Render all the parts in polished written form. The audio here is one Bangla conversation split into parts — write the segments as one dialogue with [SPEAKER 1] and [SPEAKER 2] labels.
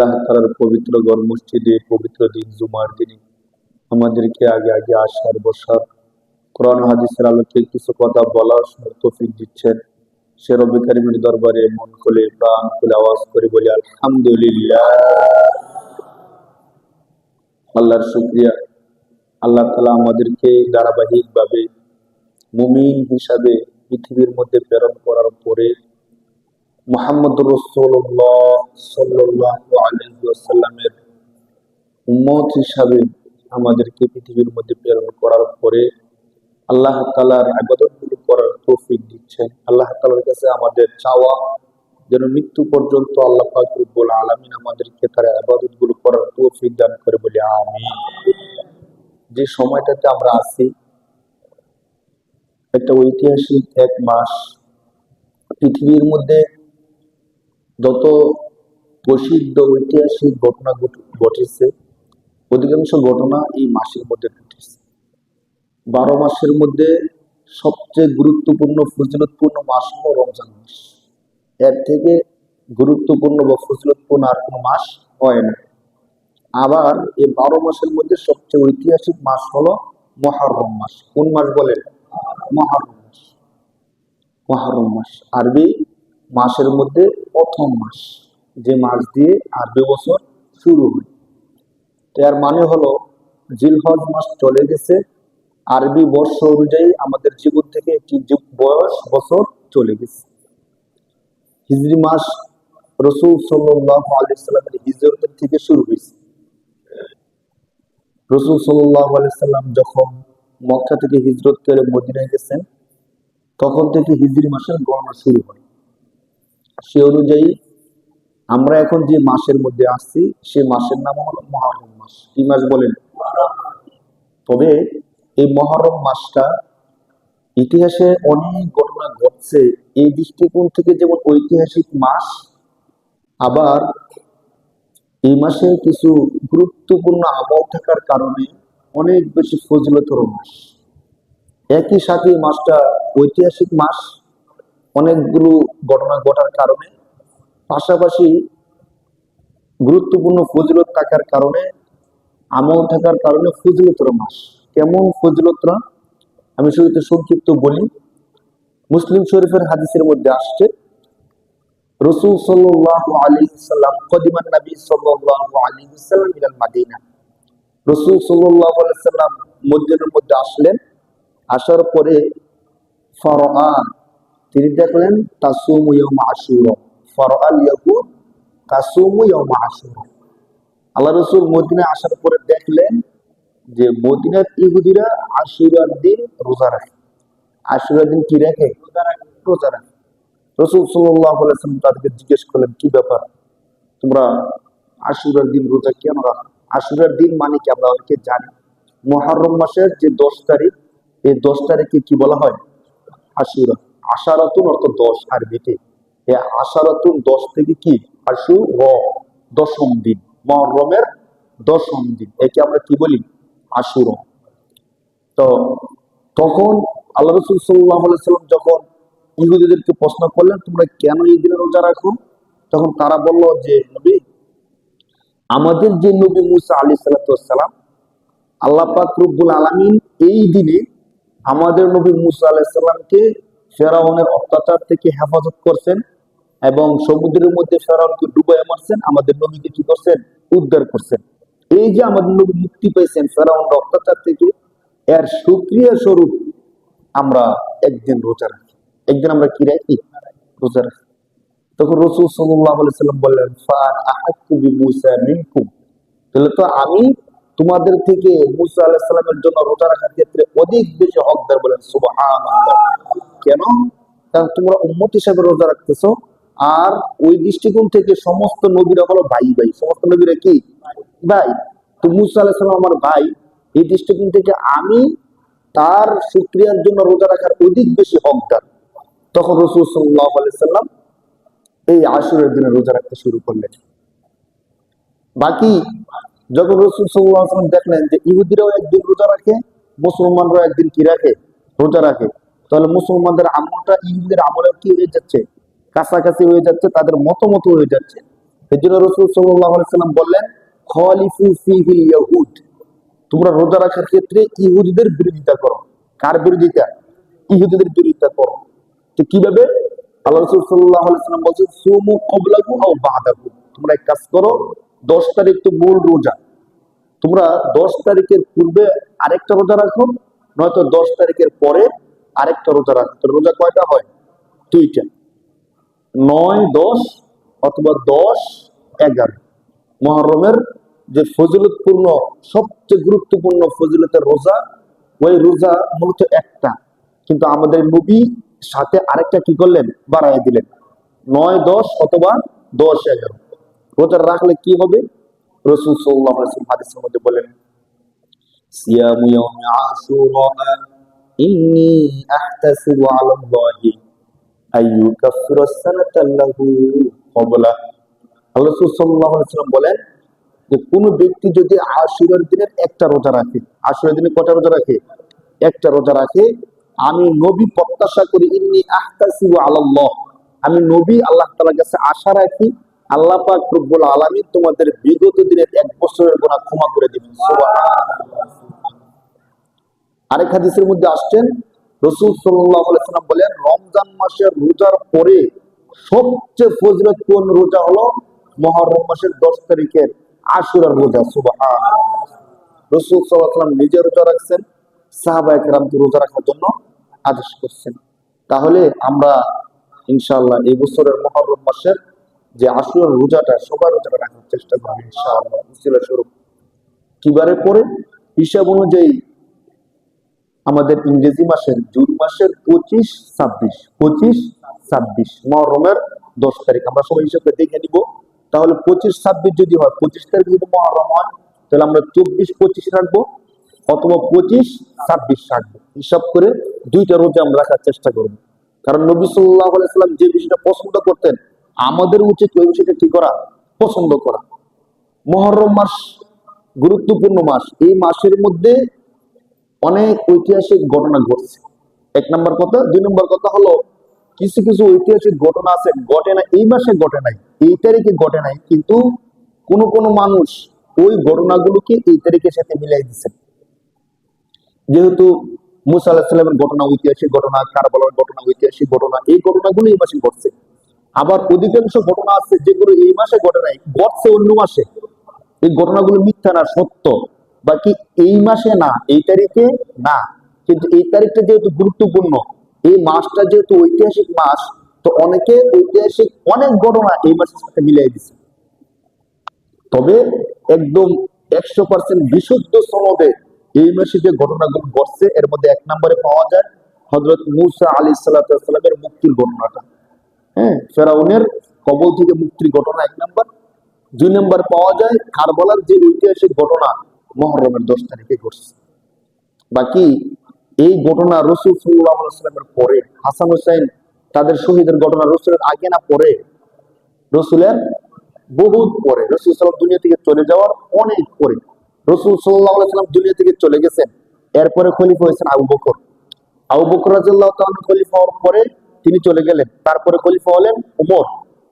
[SPEAKER 1] আল্লাহ তাআলার পবিত্র ঘর মসজিদে পবিত্র দিন জুমার দিনে আমাদেরকে আগে আগে আসার বসার কোরআন হাদিসের আলোকে কিছু কথা বলার তৌফিক দিচ্ছেন। সে রব্বি কারীমের দরবারে মন খুলে প্রাণ খুলে আওয়াজ করে বলি আলহামদুলিল্লাহ। আল্লাহর শুকরিয়া। আল্লাহ তাআলা আমাদেরকে ধারাবাহিকভাবে মুমিন হিসাবে পৃথিবীর মধ্যে প্রেরণ করার পরে মুহাম্মদুর রাসূলুল্লাহ সাল্লাল্লাহু আলাইহি ওয়াসাল্লামের উম্মত হিসাবে আমাদেরকে পৃথিবীর মধ্যে প্রেরণ করার পরে আল্লাহ তাআলার ইবাদতগুলো করার তৌফিক দিচ্ছেন। আল্লাহ তাআলার কাছে আমাদের চাওয়া যেন মৃত্যু পর্যন্ত আল্লাহ পাক রব্বুল আলামিন আমাদেরকে তার ইবাদতগুলো করার তৌফিক দান করে বলি আমিন। যে সময়টাতে আমরা আছি একটা ঐতিহাসিক এক মাস। পৃথিবীর মধ্যে যত প্রসিদ্ধ ঐতিহাসিক ঘটনা ঘটেছে অধিকাংশ ঘটনা এই মাসের মধ্যে ঘটেছে। 12 মাসের মধ্যে সবচেয়ে গুরুত্বপূর্ণ ফজিলতপূর্ণ মাস হলো রমজান মাস। এর থেকে গুরুত্বপূর্ণ বা ফজিলতপূর্ণ আর কোনো মাস হয় না। আবার এই 12 মাসের মধ্যে সবচেয়ে ঐতিহাসিক মাস হলো মুহররম মাস। কোন মাস বলেন? মুহররম মাস। মুহররম মাস আরবি মাসের মধ্যে প্রথম মাস, যে মাস দিয়ে আরবি বছর শুরু হয়। এর মানে হলো জিলহজ মাস চলে গেছে, আরবি বর্ষ অনুযায়ী আমাদের জীবন থেকে একটি বয়স বছর চলে গেছে। হিজরি মাস রাসূল সাল্লাল্লাহু আলাইহি সাল্লামের হিজরতের থেকে শুরু হয়েছে। রাসূল সাল্লাল্লাহু আলাইহি সাল্লাম যখন মক্কা থেকে হিজরত করে মদিনায় গেছেন তখন থেকে হিজরি মাসের গণনা শুরু হয়। সে অনুযায়ী আমরা এখন যে মাসের মধ্যে আসছি সে মাসের নাম হলো মুহররম মাস। কি মাস বলেন? তবে এই মুহররম মাসটা ইতিহাসে অনেক ঘটনা ঘটছে। এই দৃষ্টিকোণ থেকে যেমন ঐতিহাসিক মাস, আবার এই মাসে কিছু গুরুত্বপূর্ণ আমল থাকার কারণে অনেক বেশি ফজিলতের মাস। একই সাথে মাসটা ঐতিহাসিক মাস, অনেকগুলো ঘটনা ঘটার কারণে, পাশাপাশি গুরুত্বপূর্ণ ফজিলত থাকার কারণে, আমল থাকার কারণে ফজিলতের মাস। কেমন ফজিলতরা আমি শুরুতে সংক্ষিপ্ত বলি। মুসলিম শরীফের হাদিসের মধ্যে আসছে রাসূল সাল্লাল্লাহু আলাইহি সাল্লাম কদিমান নবী সাল্লাল্লাহু আলাইহি সাল্লাম ইলাল মাদিনা। রাসূল সাল্লাল্লাহু আলাইহি সাল্লাম মদিনার মধ্যে আসলেন। আসার পরে ফারআ, তিনি দেখলেন তাসুমু ইয়াউম আশুরা। ফারআল ইয়াহুদ তাসুমু ইয়াউম আশুরা। আল্লাহ রাসূল মদিনায় আসার পরে দেখলেন যে মদিনার ইহুদিরা আশুরার দিন রোজা রাখে। আশুরার দিন কি রাখে? রোজা রাখে। রাসূল সাল্লাল্লাহু আলাইহি ওয়াসাল্লাম তাদেরকে জিজ্ঞেস করলেন, কি ব্যাপার, তোমরা আশুরার দিন রোজা কেন রাখো? আশুরার দিন মানে কি আমরা অনেকে জানি। মুহররম মাসের যে 10 তারিখ, এই 10 তারিখে কি বলা হয়? আশুরা। আশারাতুন অর্থ 10 আরবিতে। এই আশারাতুন 10 থেকে কি আশুরা, দশম দিন, মুহররমের দশম দিন, একে আমরা কি বলি? আশুরা। তো তখন আল্লাহ রাসূল সাল্লাল্লাহু আলাইহি ওয়াসাল্লাম যখন ইহুদিদেরকে প্রশ্ন করলেন তোমরা কেন এই দিনে রোজা রাখো, তখন তারা বলল যে নবী, আমাদের যে নবী মুসা আলাইহিস সালাতু ওয়াস সালাম, আল্লাহ পাক রব্বুল আলামিন এই দিনে আমাদের নবী মুসা আলাইহিস সালামকে ফেরাউনের অত্যাচার থেকে হেফাজত করছেন এবং সমুদ্রের মধ্যে ফেরাউনকে ডুবাইয়া মারছেন, আমাদের নবীকে কি করছেন? উদ্ধার করছেন। এই যে আমাদের নবী মুক্তি পেয়েছেন ফেরাউনের অত্যাচার থেকে, এর শুকরিয়া স্বরূপ আমরা একদিন রোজা রাখি। একদিন আমরা কি রাখি? রোজা রাখি। তখন রাসূল সাল্লাল্লাহু আলাইহি সাল্লাম বললেন, ফাআন আহাক্কু বিমূসা মিনকুম, তাহলে তো আমি তোমাদের থেকে মুসা আলাইহিস সালামের জন্য রোজা রাখার ক্ষেত্রে অধিক বেশি হকদার। বলেন সুবহানাল্লাহ। কেন? কারণ তোমরা উম্মত হিসেবে রোজা রাখতেছো, আর ওই দৃষ্টিকোণ থেকে সমস্ত নবীরা হলো ভাই ভাই। সমস্ত নবীরা কি ভাই? তো মুসা আলাইহিস সালাম আমার ভাই, এই দৃষ্টিকোণ থেকে আমি তার শুকরিয়ার জন্য রোজা রাখার অধিক বেশি হকদার। তখন রাসূল সাল্লাল্লাহু আলাইহি সাল্লাম এই আশুরার দিনে রোজা রাখতে শুরু করলেন। বাকি যখন রাসূল সাল্লাল্লাহু আলাইহি ওয়াসাল্লাম দেখলেন যে ইহুদিরাও একদিন রোজা রাখে, মুসলমানরাও একদিন কি রাখে? রোজা রাখে, তাহলে মুসলমানদের আমলটা ইহুদিদের আমলের কি হয়ে যাচ্ছে? কাছাকাছি হয়ে যাচ্ছে, তাদের মতামত হয়ে যাচ্ছে। এই জন্য রাসূল সাল্লাল্লাহু আলাইহি সাল্লাম বললেন, খলিফু ফিহিল ইয়াহুদ, তোমরা রোজা রাখার ক্ষেত্রে ইহুদিদের বিরোধিতা করো। কার বিরোধিতা? ইহুদিদের বিরোধিতা করো। তো কিভাবে? আল্লাহ রাসূল সাল্লাল্লাহু আলাইহি সাল্লাম বলেছেন, সুমু ক্বাবলাহু আও বা'দাহু, তোমরা এক কাজ করো, 10 তারিখ তো মূল রোজা, তোমরা 10 তারিখের পূর্বে আরেকটা রোজা রাখো, নয়তো 10 তারিখের পরে আরেকটা রোজা রাখো। তো রোজা কয়টা হয়? দুইটা, 9, 10 অথবা 10, 11। মুহররমের যে ফজিলতপূর্ণ, সবচেয়ে গুরুত্বপূর্ণ ফজিলতের রোজা, ওই রোজা মূলত একটা, কিন্তু আমাদের নবী সাথে আরেকটা কি করলেন? বাড়াই দিলেন, 9, 10 অথবা 10, 11 রোজা রাখলে কি হবে? রাসূল সাল্লাল্লাহু আলাইহি ওয়াসাল্লাম হাদিসের মধ্যে বলেন, সিয়ামু ইয়াউমি আশুরা ইন্নী আহতাসিবু আলাল্লাহি আইয়ুকাফিরা সানাতাল্লাহু ক্বাবলা। আল্লাহ রাসূল সাল্লাল্লাহু আলাইহি ওয়াসাল্লাম বলেন যে কোন ব্যক্তি যদি আশুরার দিনের একটা রোজা রাখে, আশুরার দিনে কয়টা রোজা রাখে? একটা রোজা রাখে, আমি নবী প্রত্যাশা করি, ইন্নী আহতাসিবু আলাল্লাহ, আমি নবী আল্লাহ তাআলার কাছে আশা রাখি, আল্লাহ পাক রব্বুল আলামিন তোমাদের বিগত দিনের 1 বছরের গুনাহ ক্ষমা করে দিবেন। সুবহানাল্লাহ। আরেক হাদিসের মধ্যে আসছেন, রাসূল সাল্লাল্লাহু আলাইহি ওয়াসাল্লাম বলেন, রমজান মাসের রোজার পরে সবচেয়ে ফজিলতপূর্ণ রোজা হলো মুহররম মাসের 10 তারিখের আশুরার রোজা। সুবহানাল্লাহ। রাসূল সাল্লাল্লাহু আলাইহি ওয়াসাল্লাম নিজে রোজা রাখছেন, সাহাবায়ে কেরামকে রোজা রাখার জন্য আদেশ করছেন। তাহলে আমরা ইনশাআল্লাহ এই বছরের মুহররম মাসের যে আশুরার রোজাটা, সবার রোজাটা রাখার চেষ্টা করব ইনশাআল্লাহ। উসিলা স্বরূপ কিবারে পরে হিসাব অনুযায়ী আমাদের ইংরেজি মাসের জুন মাসের 25, 26 মুহররমের 10 তারিখ আমরা সবাই হিসাবে দেখে নিব। তাহলে 25, 26 যদি হয়, 25 তারিখ যদি মুহররম হয়, তাহলে আমরা 24, 25 রাখবো, অথবা 25, 26 রাখবো। হিসাব করে দুইটা রোজা আমরা রাখার চেষ্টা করব। কারণ নবী সাল্লাল্লাহু আলাইহি সাল্লাম যে বিষয়টা পছন্দ করতেন, আমাদের উচিত ওই বিষয়টা কি করা? পছন্দ করা। মুহররম মাস গুরুত্বপূর্ণ মাস, এই মাসের মধ্যে অনেক ঐতিহাসিক ঘটনা ঘটছে। 1 নম্বর কথা। 2 নম্বর কথা হলো, কিছু কিছু ঐতিহাসিক ঘটনা আছে, ঘটে না এই মাসে, ঘটে নাই এই তারিখে, ঘটে নাই, কিন্তু কোন কোন মানুষ ওই ঘটনাগুলোকে এই তারিখের সাথে মিলাই দিচ্ছেন। যেহেতু মুসা আলাইহিস সালামের ঘটনা ঐতিহাসিক ঘটনা, কারবালার ঘটনা ঐতিহাসিক ঘটনা, এই ঘটনাগুলো এই মাসে ঘটছে। আবার অধিকাংশ ঘটনা আছে যেগুলো এই মাসে ঘটে নাই, ঘটছে অন্য মাসে। এই ঘটনাগুলো মিথ্যা না, সত্য, বাকি এই মাসে না, এই তারিখে না, কিন্তু এই তারিখটা যেহেতু গুরুত্বপূর্ণ, এই মাসটা যেহেতু ঐতিহাসিক মাস, তো অনেকে ঐতিহাসিক অনেক ঘটনা এই মাসের সাথে মিলিয়ে দিচ্ছে। তবে একদম 100% বিশুদ্ধ সনদে এই মাসে যে ঘটনাগুলো ঘটছে, এর মধ্যে 1 নম্বরে পাওয়া যায় হযরত মূসা আলাইহিস সালামের মুক্তির ঘটনাটা। হ্যাঁ, ফেরাউনের কবল থেকে মুক্তির ঘটনা 1 নম্বর। 2 নম্বর পাওয়া যায় কারবালার যে ঐতিহাসিক ঘটনা, মুহররমের 10 তারিখে ঘটছে। বাকি এই ঘটনা রাসূল সাল্লাল্লাহু আলাইহি ওয়াসাল্লামের পরে, হাসান হুসাইন তাদের শহীদের ঘটনা রাসূলের আগে না পরে? রাসূলের বহুত পরে। রাসূল সাল্লাল্লাহু দুনিয়া থেকে চলে যাওয়ার অনেক পরে। রাসূল সাল্লাল্লাহু আলাইহি ওয়াসাল্লাম দুনিয়া থেকে চলে গেছেন, এরপরে খলিফা হয়েছেন আবু বকর। আবু বকর রাদিয়াল্লাহু তাআলা খলিফা হওয়ার পরে তিনি চলে গেলেন, তারপরে খলিফা হলেন ওমর।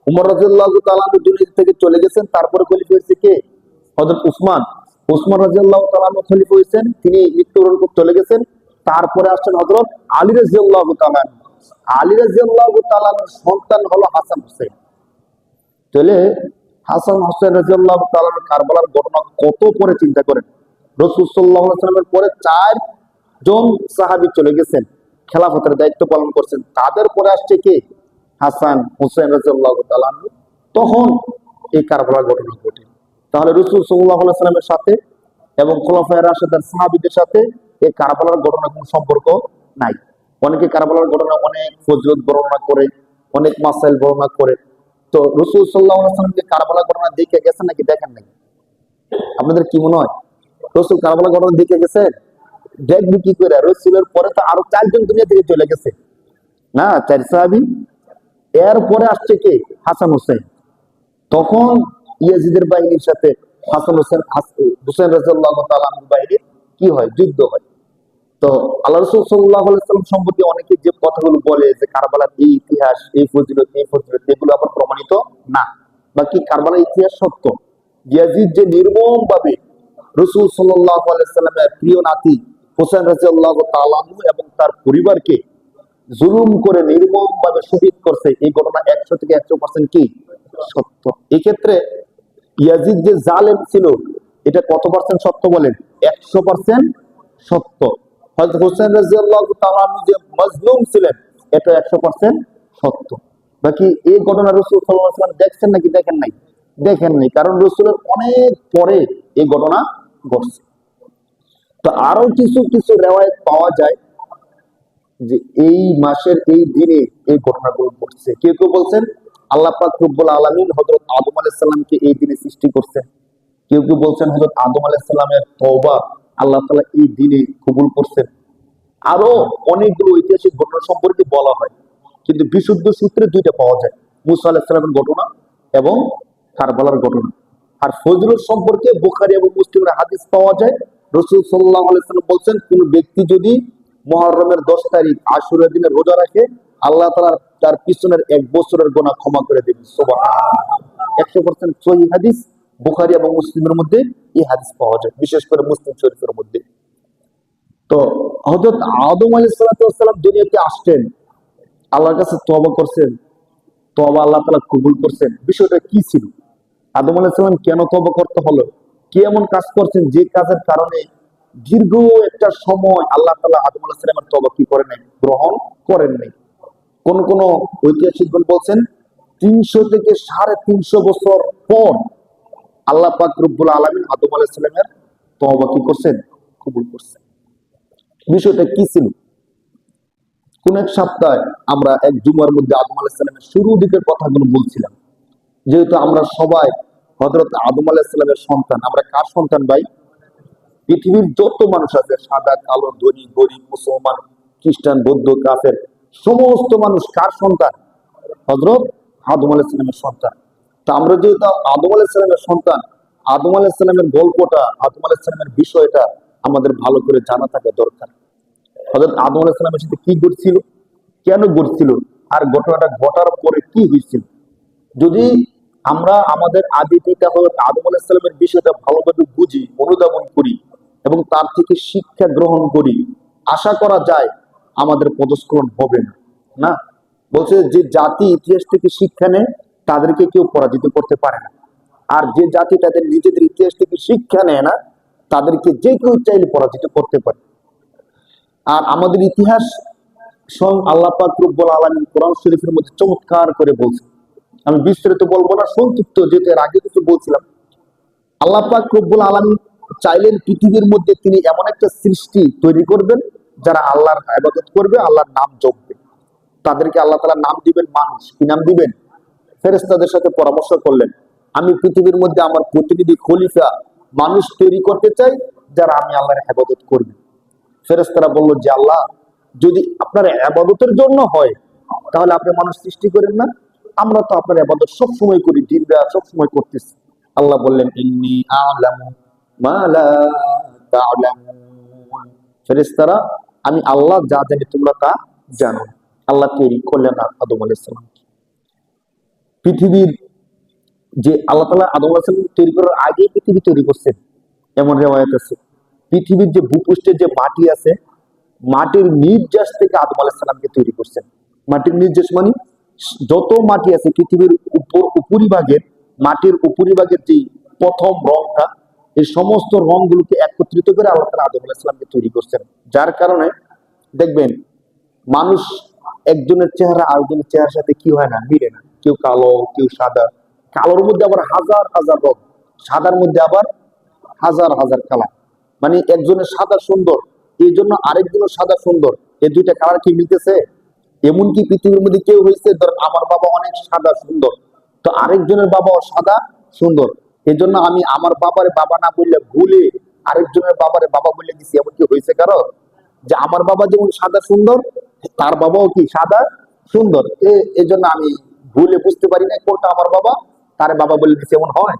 [SPEAKER 1] ওমর রাদিয়াল্লাহু তাআলা দুনিয়া থেকে চলে গেছেন, তারপরে খলিফা হয়েছে কে? হযরত উসমান। উসমান রাদিয়াল্লাহু তাআলা খলিফা হয়েছেন, তিনি মৃত্যুবরণ করে চলে গেছেন। তারপরে আসছেন হযরত আলী রাদিয়াল্লাহু তাআলা। আলী রাদিয়াল্লাহু তাআলার সন্তান হলো হাসান হুসাইন। তাহলে হাসান হুসাইন রাদিয়াল্লাহু তাআলা কারবালার ঘটনা কত পরে, চিন্তা করেন। রাসূল সাল্লাল্লাহু আলাইহি ওয়াসাল্লামের পরে 4 জন সাহাবী চলে গেছেন, খেলাফতের দায়িত্ব পালন করছেন। তাদের পরে আসছে কে? হাসান হুসাইন রাদিয়াল্লাহু তাআলা। তখন এই কারবালার ঘটনা ঘটে। তাহলে রাসূল সাল্লাল্লাহু আলাইহি ওয়াসাল্লামের সাথে এবং খোলাফায়ে রাশিদিন সাহাবীদের সাথে এই কারবালার ঘটনা কোনো সম্পর্ক নাই। অনেকে কারবালার ঘটনা অনেক ফজিলত বর্ণনা করে, অনেক মাসাইল বর্ণনা করে। তো রাসূল সাল্লাল্লাহু আলাইহি ওয়াসাল্লাম কি কারবালার ঘটনা দেখে গেছেন নাকি দেখেন নাই? আপনাদের কি মনে হয়? রাসূল কারবালার ঘটনা দেখে গেছেন? দেখবি কি করে? রাসূলের পরে তো আরো 4 জন দুনিয়া থেকে চলে গেছে না, 4 সাহাবী। এরপরে আসছে কে? হাসান হুসাইন। তখন ইয়াজিদের বাহিনীর সাথে হাসান হুসাইন রাদিয়াল্লাহু তাআলা আনহুর বাহিনীর কি হয়? যুদ্ধ হয়। তো আল্লাহ রাসূল সাল্লাল্লাহু আলাইহি ওয়াসাল্লাম সম্পর্কে অনেকে যে কথাগুলো বলে যে কারবালার এই ইতিহাস, এই ফজিলত, এগুলো আবার প্রমাণিত না। বাকি কারবালার ইতিহাস সত্য। ইয়াজিদ যে নির্মম ভাবে রাসূল সাল্লাল্লাহু আলাইহি সাল্লামের প্রিয় নাতি হোসেন রাদিয়াল্লাহু তাআলা আনহু এবং তার পরিবারকে জুলুম করে নির্মম ভাবে শহীদ করছে, এই ঘটনা 100 থেকে 100% কি সত্য। এই ক্ষেত্রে ইয়াজিদ যে জালেম ছিল এটা কত পার্সেন্ট সত্য বলেন? 100% সত্য। হযরত হোসেন রাদিয়াল্লাহু তাআলা আনহু যে মাজলুম ছিলেন এটা 100% সত্য। বাকি এই ঘটনা রাসূল সাল্লাল্লাহু আলাইহি ওয়াসাল্লাম দেখছেন নাকি দেখেন নাই? দেখেন নাই, কারণ রাসূলের অনেক পরে এই ঘটনা ঘটছে। তো আরো কিছু কিছু রিওয়ায়াত পাওয়া যায় যে এই মাসের এই দিনে এই ঘটনাগুলো ঘটছে। কেউ কেউ বলছেন আল্লাহ পাক রব্বুল আলামিন হযরত আদম আলাইহিস সালামকে এই দিনে সৃষ্টি করছেন। কেউ কেউ বলছেন হযরত আদম আলাইহিস সালামের তওবা আল্লাহ তাআলা এই দিনে কবুল করছেন। আরো অনেকগুলো ঐতিহাসিক ঘটনা সম্পর্কে বলা হয়, কিন্তু বিশুদ্ধ সূত্রে দুইটা পাওয়া যায়, মুসা আলাইহিস সালামের ঘটনা এবং কারবালার ঘটনা। আর ফজিলত সম্পর্কে বুখারী এবং মুসলিমের হাদিস পাওয়া যায়। রাসূল সাল্লাল্লাহু আলাইহি ওয়াসাল্লাম বলেন, কোন ব্যক্তি যদি মুহররমের 10 তারিখ আশুরার দিনে রোজা রাখে আল্লাহ তাআলা তার পিছনের 1 বছরের গুনাহ ক্ষমা করে দেবেন। সুবহানাল্লাহ। 100% সহিহ হাদিস, বুখারী এবং মুসলিমের মধ্যে এই হাদিস পাওয়া যায়, বিশেষ করে মুসলিম শরীফের মধ্যে। তো হযরত আদম আলাইহিস সালাম দুনিয়াতে আসছেন, আল্লাহর কাছে তওবা করছেন, তওবা আল্লাহ তাআলা কবুল করছেন। বিষয়টা কি ছিল? আদম আলাইহিস সালাম কেন তওবা করতে হলো? কি এমন কাজ করছেন যে কাজের কারণে দীর্ঘ একটা সময় আল্লাহ তাআলা আদম আলাইহিস সালামের তওবা কি করেন নাই? গ্রহণ করেন নাই। কোন কোন ঐতিহাসিকগণ বলছেন 300 থেকে 350 বছর পর আল্লাহ পাক রব্বুল আলামিন আদম আলাইহিস সালামের তওবা কি করছেন? কবুল করছেন। বিষয়টা কি ছিল? কোন এক সপ্তাহে আমরা এক জুমার মধ্যে আদম আলাইহিস সালামের শুরু দিকের কথাগুলো বলছিলাম। যেহেতু আমরা সবাই হযরত আদম আলাইহিস সালামের সন্তান, আমরা কার সন্তান ভাই? পৃথিবীর যত মানুষ আছে, সাদা কালো ধনী গরিব মুসলমান খ্রিস্টান বৌদ্ধ কাফের, সমস্ত মানুষ কার সন্তান? হযরত আদম আলাইহিস সালামের সন্তান। তা আমরা যেহেতু আদম আলাইহিস সালামের সন্তান, আদম আলাইহিস সালামের গল্পটা, আদম আলাইহিস সালামের বিষয়টা আমাদের ভালো করে জানা থাকা দরকার। হযরত আদম আলাইহিস সালামের সাথে কি ঘটছিল, কেন ঘটছিল, আর ঘটনাটা ঘটার পরে কি হয়েছিল, যদি আমরা আমাদের আদি পিতা হযরত আদম আলাইহিস সালামের বিষয়টা ভালোভাবে বুঝি, অনুধাবন করি এবং তার থেকে শিক্ষা গ্রহণ করি, আশা করা যায় আমাদের পদস্খলন হবে না। না, বলছে যে জাতি ইতিহাস থেকে শিক্ষা নেয় তাদেরকে কেউ পরাজিত করতে পারে না, আর যে জাতি তাদের নিজেদের ইতিহাস থেকে শিক্ষা নেয় না তাদেরকে যে কেউ চাইলে পরাজিত করতে পারে। আর আমাদের ইতিহাস স্বয়ং আল্লাহ পাক রব্বুল আলামিন কোরআন শরীফের মধ্যে চমৎকার করে বলছে। আমি বিস্তারিত বলবো না, সংক্ষিপ্ত, যেটা এর আগে কিছু বলছিলাম। আল্লাহ পাক রব্বুল আলামিন চাইলেন পৃথিবীর মধ্যে তিনি এমন একটা সৃষ্টি তৈরি করবেন যারা আল্লাহর ইবাদত করবে, আল্লাহর নাম জপবে। তাদেরকে আল্লাহ তাআলা নাম দিবেন মানুষ। কি নাম দিবেন? ফেরেশতাদের সাথে পরামর্শ করলেন, আমি পৃথিবীর মধ্যে আমার প্রতিনিধি খলিফা মানুষ তৈরি করতে চাই যারা আমি আল্লাহর ইবাদত করবে। ফেরেশতারা বলল যে আল্লাহ, যদি আপনার ইবাদতের জন্য হয় তাহলে আপনি মানুষ সৃষ্টি করেন না, আমরা তো আপনার ইবাদত সব সময় করি, দিন রাত সব সময় করতেছি। আল্লাহ বললেন, ইন্নী আ'লামু মা লা তা'লামুন। ফেরেশতারা, আমি আল্লাহ যা জানি তোমরা তা জানো না। আল্লাহ তৈরি করলেন আদম আলাইহিস সালামকে। পৃথিবীর যে আল্লাহ তাআলা আদম আলাইহিস সালাম তৈরি করার আগে পৃথিবী তৈরি করছেন, এমন রিওয়ায়াত আছে। পৃথিবীর যে ভূপৃষ্ঠের যে মাটি আছে, মাটির নির্যাস থেকে আদম আলাইহিস সালামকে তৈরি করছেন। মাটির নির্যাস মানে যত মাটি আছে পৃথিবীর উপরিভাগের, মাটির উপরিভাগের যে প্রথম রংটা, এই সমস্ত রংগুলোকে একত্রিত করে আল্লাহ তাআলা আদম আলাইহিস সালামকে তৈরি করছেন। যার কারণে দেখবেন মানুষ একজনের চেহারা আরেকজনের চেহারার সাথে কি হয় না, মিলে না। কেউ কালো, কেউ সাদা, কালোর মধ্যে আবার হাজার হাজার রং, সাদার মধ্যে আবার হাজার হাজার কালার। মানে একজনের সাদা সুন্দর, এই জন্য আরেকজনের সাদা সুন্দর, এই দুইটা কালার কি মিলতেছে? এমনকি পৃথিবীর মধ্যে কেউ হয়েছে, ধর আমার বাবা অনেক সাদা সুন্দর, তো আরেকজনের বাবাও সাদা সুন্দর, এই জন্য আমি আমার বাবারে বাবা না বললে ভুলে আরেকজনের বাবারে বাবা বলে দিছি। এমনকি হয়েছে কারো যে আমার বাবা যেমন সাদা সুন্দর, তার বাবাও কি সাদা সুন্দর, এই জন্য আমি ভুলে বুঝতে পারি না কোনটা আমার বাবা, তারে বাবা বলে দিচ্ছে, এমন হয়।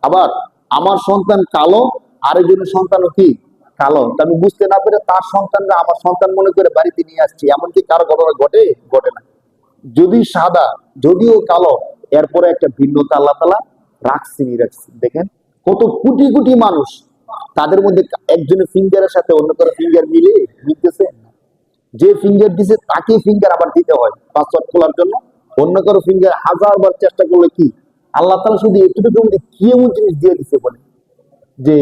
[SPEAKER 1] আবার আমার সন্তান কালো, আরেকজনের সন্তানও কি কালো, তা আমি বুঝতে না পেরে তার সন্তানরা আমার সন্তান মনে করে বাড়িতে নিয়ে আসছি। এমনকি কারো ঘটনা ঘটে? ঘটে না। যদি সাদা, যদিও কালো, এরপরে একটা ভিন্নতা আল্লাহ তাআলা রাখছেন। দেখেন কত কোটি কোটি মানুষ, তাদের মধ্যে একজনের ফিঙ্গারের সাথে অন্য কারো ফিঙ্গার মিলতেছে না। যে ফিঙ্গার দিছে তাকে ফিঙ্গার আবার দিতে হয় পাসওয়ার্ড খোলার জন্য। অন্য কারো ফিঙ্গার 1000 বার চেষ্টা করলে কি আল্লাহ তাআলা শুধু এতটুকু মধ্যে কি এমন জিনিস দিয়ে দিছে বলে যে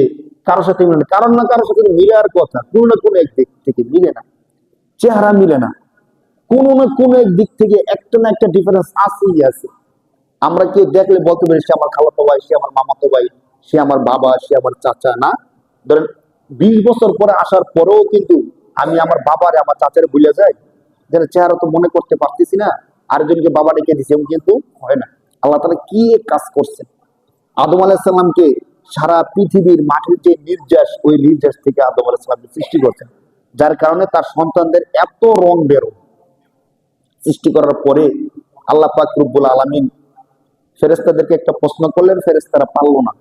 [SPEAKER 1] কারোর সাথে মিলে না, কারণ না কারোর সাথে মিলার কথা কোনো না কোনো এক দিক থেকে মিলে না, চেহারা মিলে না, কোনো না কোনো এক দিক থেকে একটা না একটা ডিফারেন্স আছেই আছে। আমরা কেউ দেখলে বলতে পারি সে আমার খালাতো ভাই, সে আমার মামাতো ভাই, সে আমার বাবা, সে আমার চাচা। না, ধরেন 20 বছর পরে আসার পরেও কিন্তু আমি আমার বাবারে আমার চাচারে ভুলে যাই, যেন চেহারা তো মনে করতে পারতেছি না, আরেকজনকে বাবা ডেকে দিছে, এমন কিন্তু হয় না। আল্লাহ তাআলা কি এক কাজ করছেন, আদম আলাইহিস সালামকে সারা পৃথিবীর মাটির যে নির্যাস, ওই নির্যাস থেকে আদম আলাইহিস সালামকে সৃষ্টি করছেন, যার কারণে তার সন্তানদের এত রং বেরো। সৃষ্টি করার পরে আল্লাহ পাক রব্বুল আলামিন ফেরেশতাদেরকে একটা প্রশ্ন করলেন, ফেরেশতারা পারল না।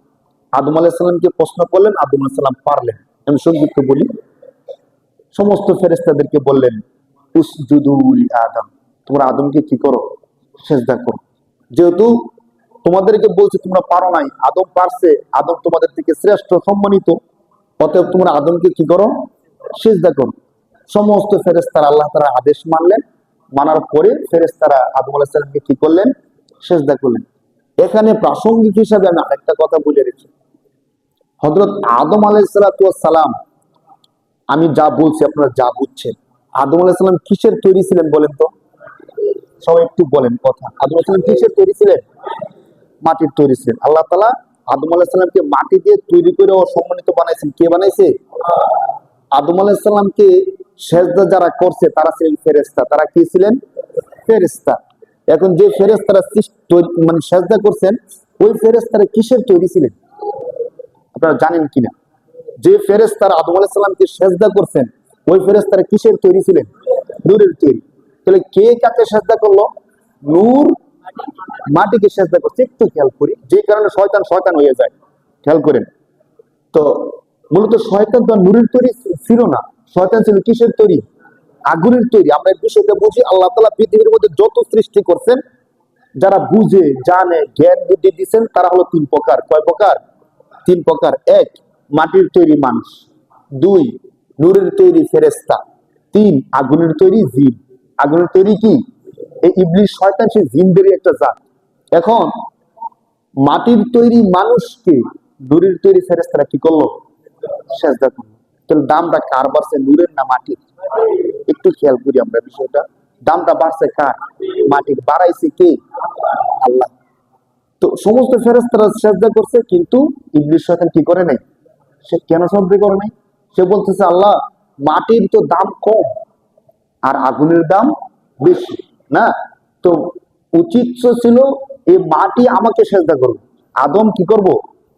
[SPEAKER 1] আদম আলাইহিস সালামকে প্রশ্ন করলেন, আদম আলাইহিস সালাম পারলেন। আমি সংক্ষিপ্ত বলি, সমস্ত ফেরেশতাদেরকে বললেন উসজুদু লি আদম, তোমরা আদমকে কি করো, সিজদা করো। যেহেতু তোমাদেরকে বলছে তোমরা পারো নাই, আদম পারছে, আদম তোমাদের থেকে শ্রেষ্ঠ সম্মানিত, অতএব তোমরা আদমকে কি করো, সিজদা করো। সমস্ত ফেরেশতারা আল্লাহ তাআলার আদেশ মানলেন, মানার পরে ফেরেশতারা আদম আলাইহিস সালামকে কি করলেন, সিজদা করলেন। এখানে প্রাসঙ্গিক হিসাবে আমি আরেকটা কথা বলে রেখি, হযরত আদম আলাইহিস সালাম, আমি যা বলছি আপনারা যা বুঝছেন, আদম আলাইহিস সালাম কিসের তৈরি ছিলেন বলেন তো, সবাই একটু বলেন কথা। আদম আলাইহিস সালাম কিসের তৈরি ছিলেন, মাটির তৈরি ছিলেন। আল্লাহ তাআলা আদম আলাইহিস সালামকে মাটি দিয়ে তৈরি করে সম্মানিত বানাইছেন। কে বানাইছে? আদম আলাইহিস সালামকে সেজদা যারা করছে তারা ছিলেন ফেরেশতা। তারা কি ছিলেন? ফেরেশতা। এখন যে ফেরেশতারা মানে সেজদা করছেন, ওই ফেরেশতারা কিসের তৈরি ছিলেন আপনারা জানেন কিনা? যে ফেরেশতারা আদম আলাইহিস সালামকে সেজদা করছেন, ওই ফেরেশতারা কিসের তৈরি ছিলেন? নূরের তৈরি। তাহলে কে কাকে সেজদা করলো? নূর মাটিকে সেজদা করছে। একটু খেয়াল করি, যে কারণে শয়তান শয়তান হয়ে যায়, খেয়াল করেন তো। মূলত শয়তান তো নূরের তৈরি ছিল না, শয়তান ছিল কিসের তৈরি? আগুনের তৈরি। আমরা এই বিষয়টা বুঝি, আল্লাহ তাআলা পৃথিবীর মধ্যে যত সৃষ্টি করছেন, যারা বুঝে জানে জ্ঞান বুদ্ধি দিচ্ছেন, তারা হলো 3 প্রকার। কয় প্রকার? 3 প্রকার। 1, মাটির তৈরি মানুষ। 2, নূরের তৈরি ফেরেশতা। 3, আগুনের তৈরি জিন। আগুনের তৈরি কি? এই ইবলিস শয়তান, সে জিনদেরই একটা জাত। এখন মাটির তৈরি মানুষকে নূরের তৈরি ফেরেশতারা কি করলো? সেজদা করলো। তাহলে দামটা কার বাড়ছে, নূরের না মাটির? একটু খেয়াল করি আমরা বিষয়টা। দামটা বাড়ছে কার? মাটির। বাড়াইছে কে? আল্লাহ। তো সমস্ত ফেরেশতারা সেজদা করছে, কিন্তু ইবলিস শয়তান কি করে নাই? সে কেন সেজদা করে নাই? সে বলতেছে আল্লাহ, মাটির তো দাম কম আর আগুনের দাম বেশি, না তো উচিত ছিল এই মাটি আমাকে সেজদা করবে, আদম কি করব?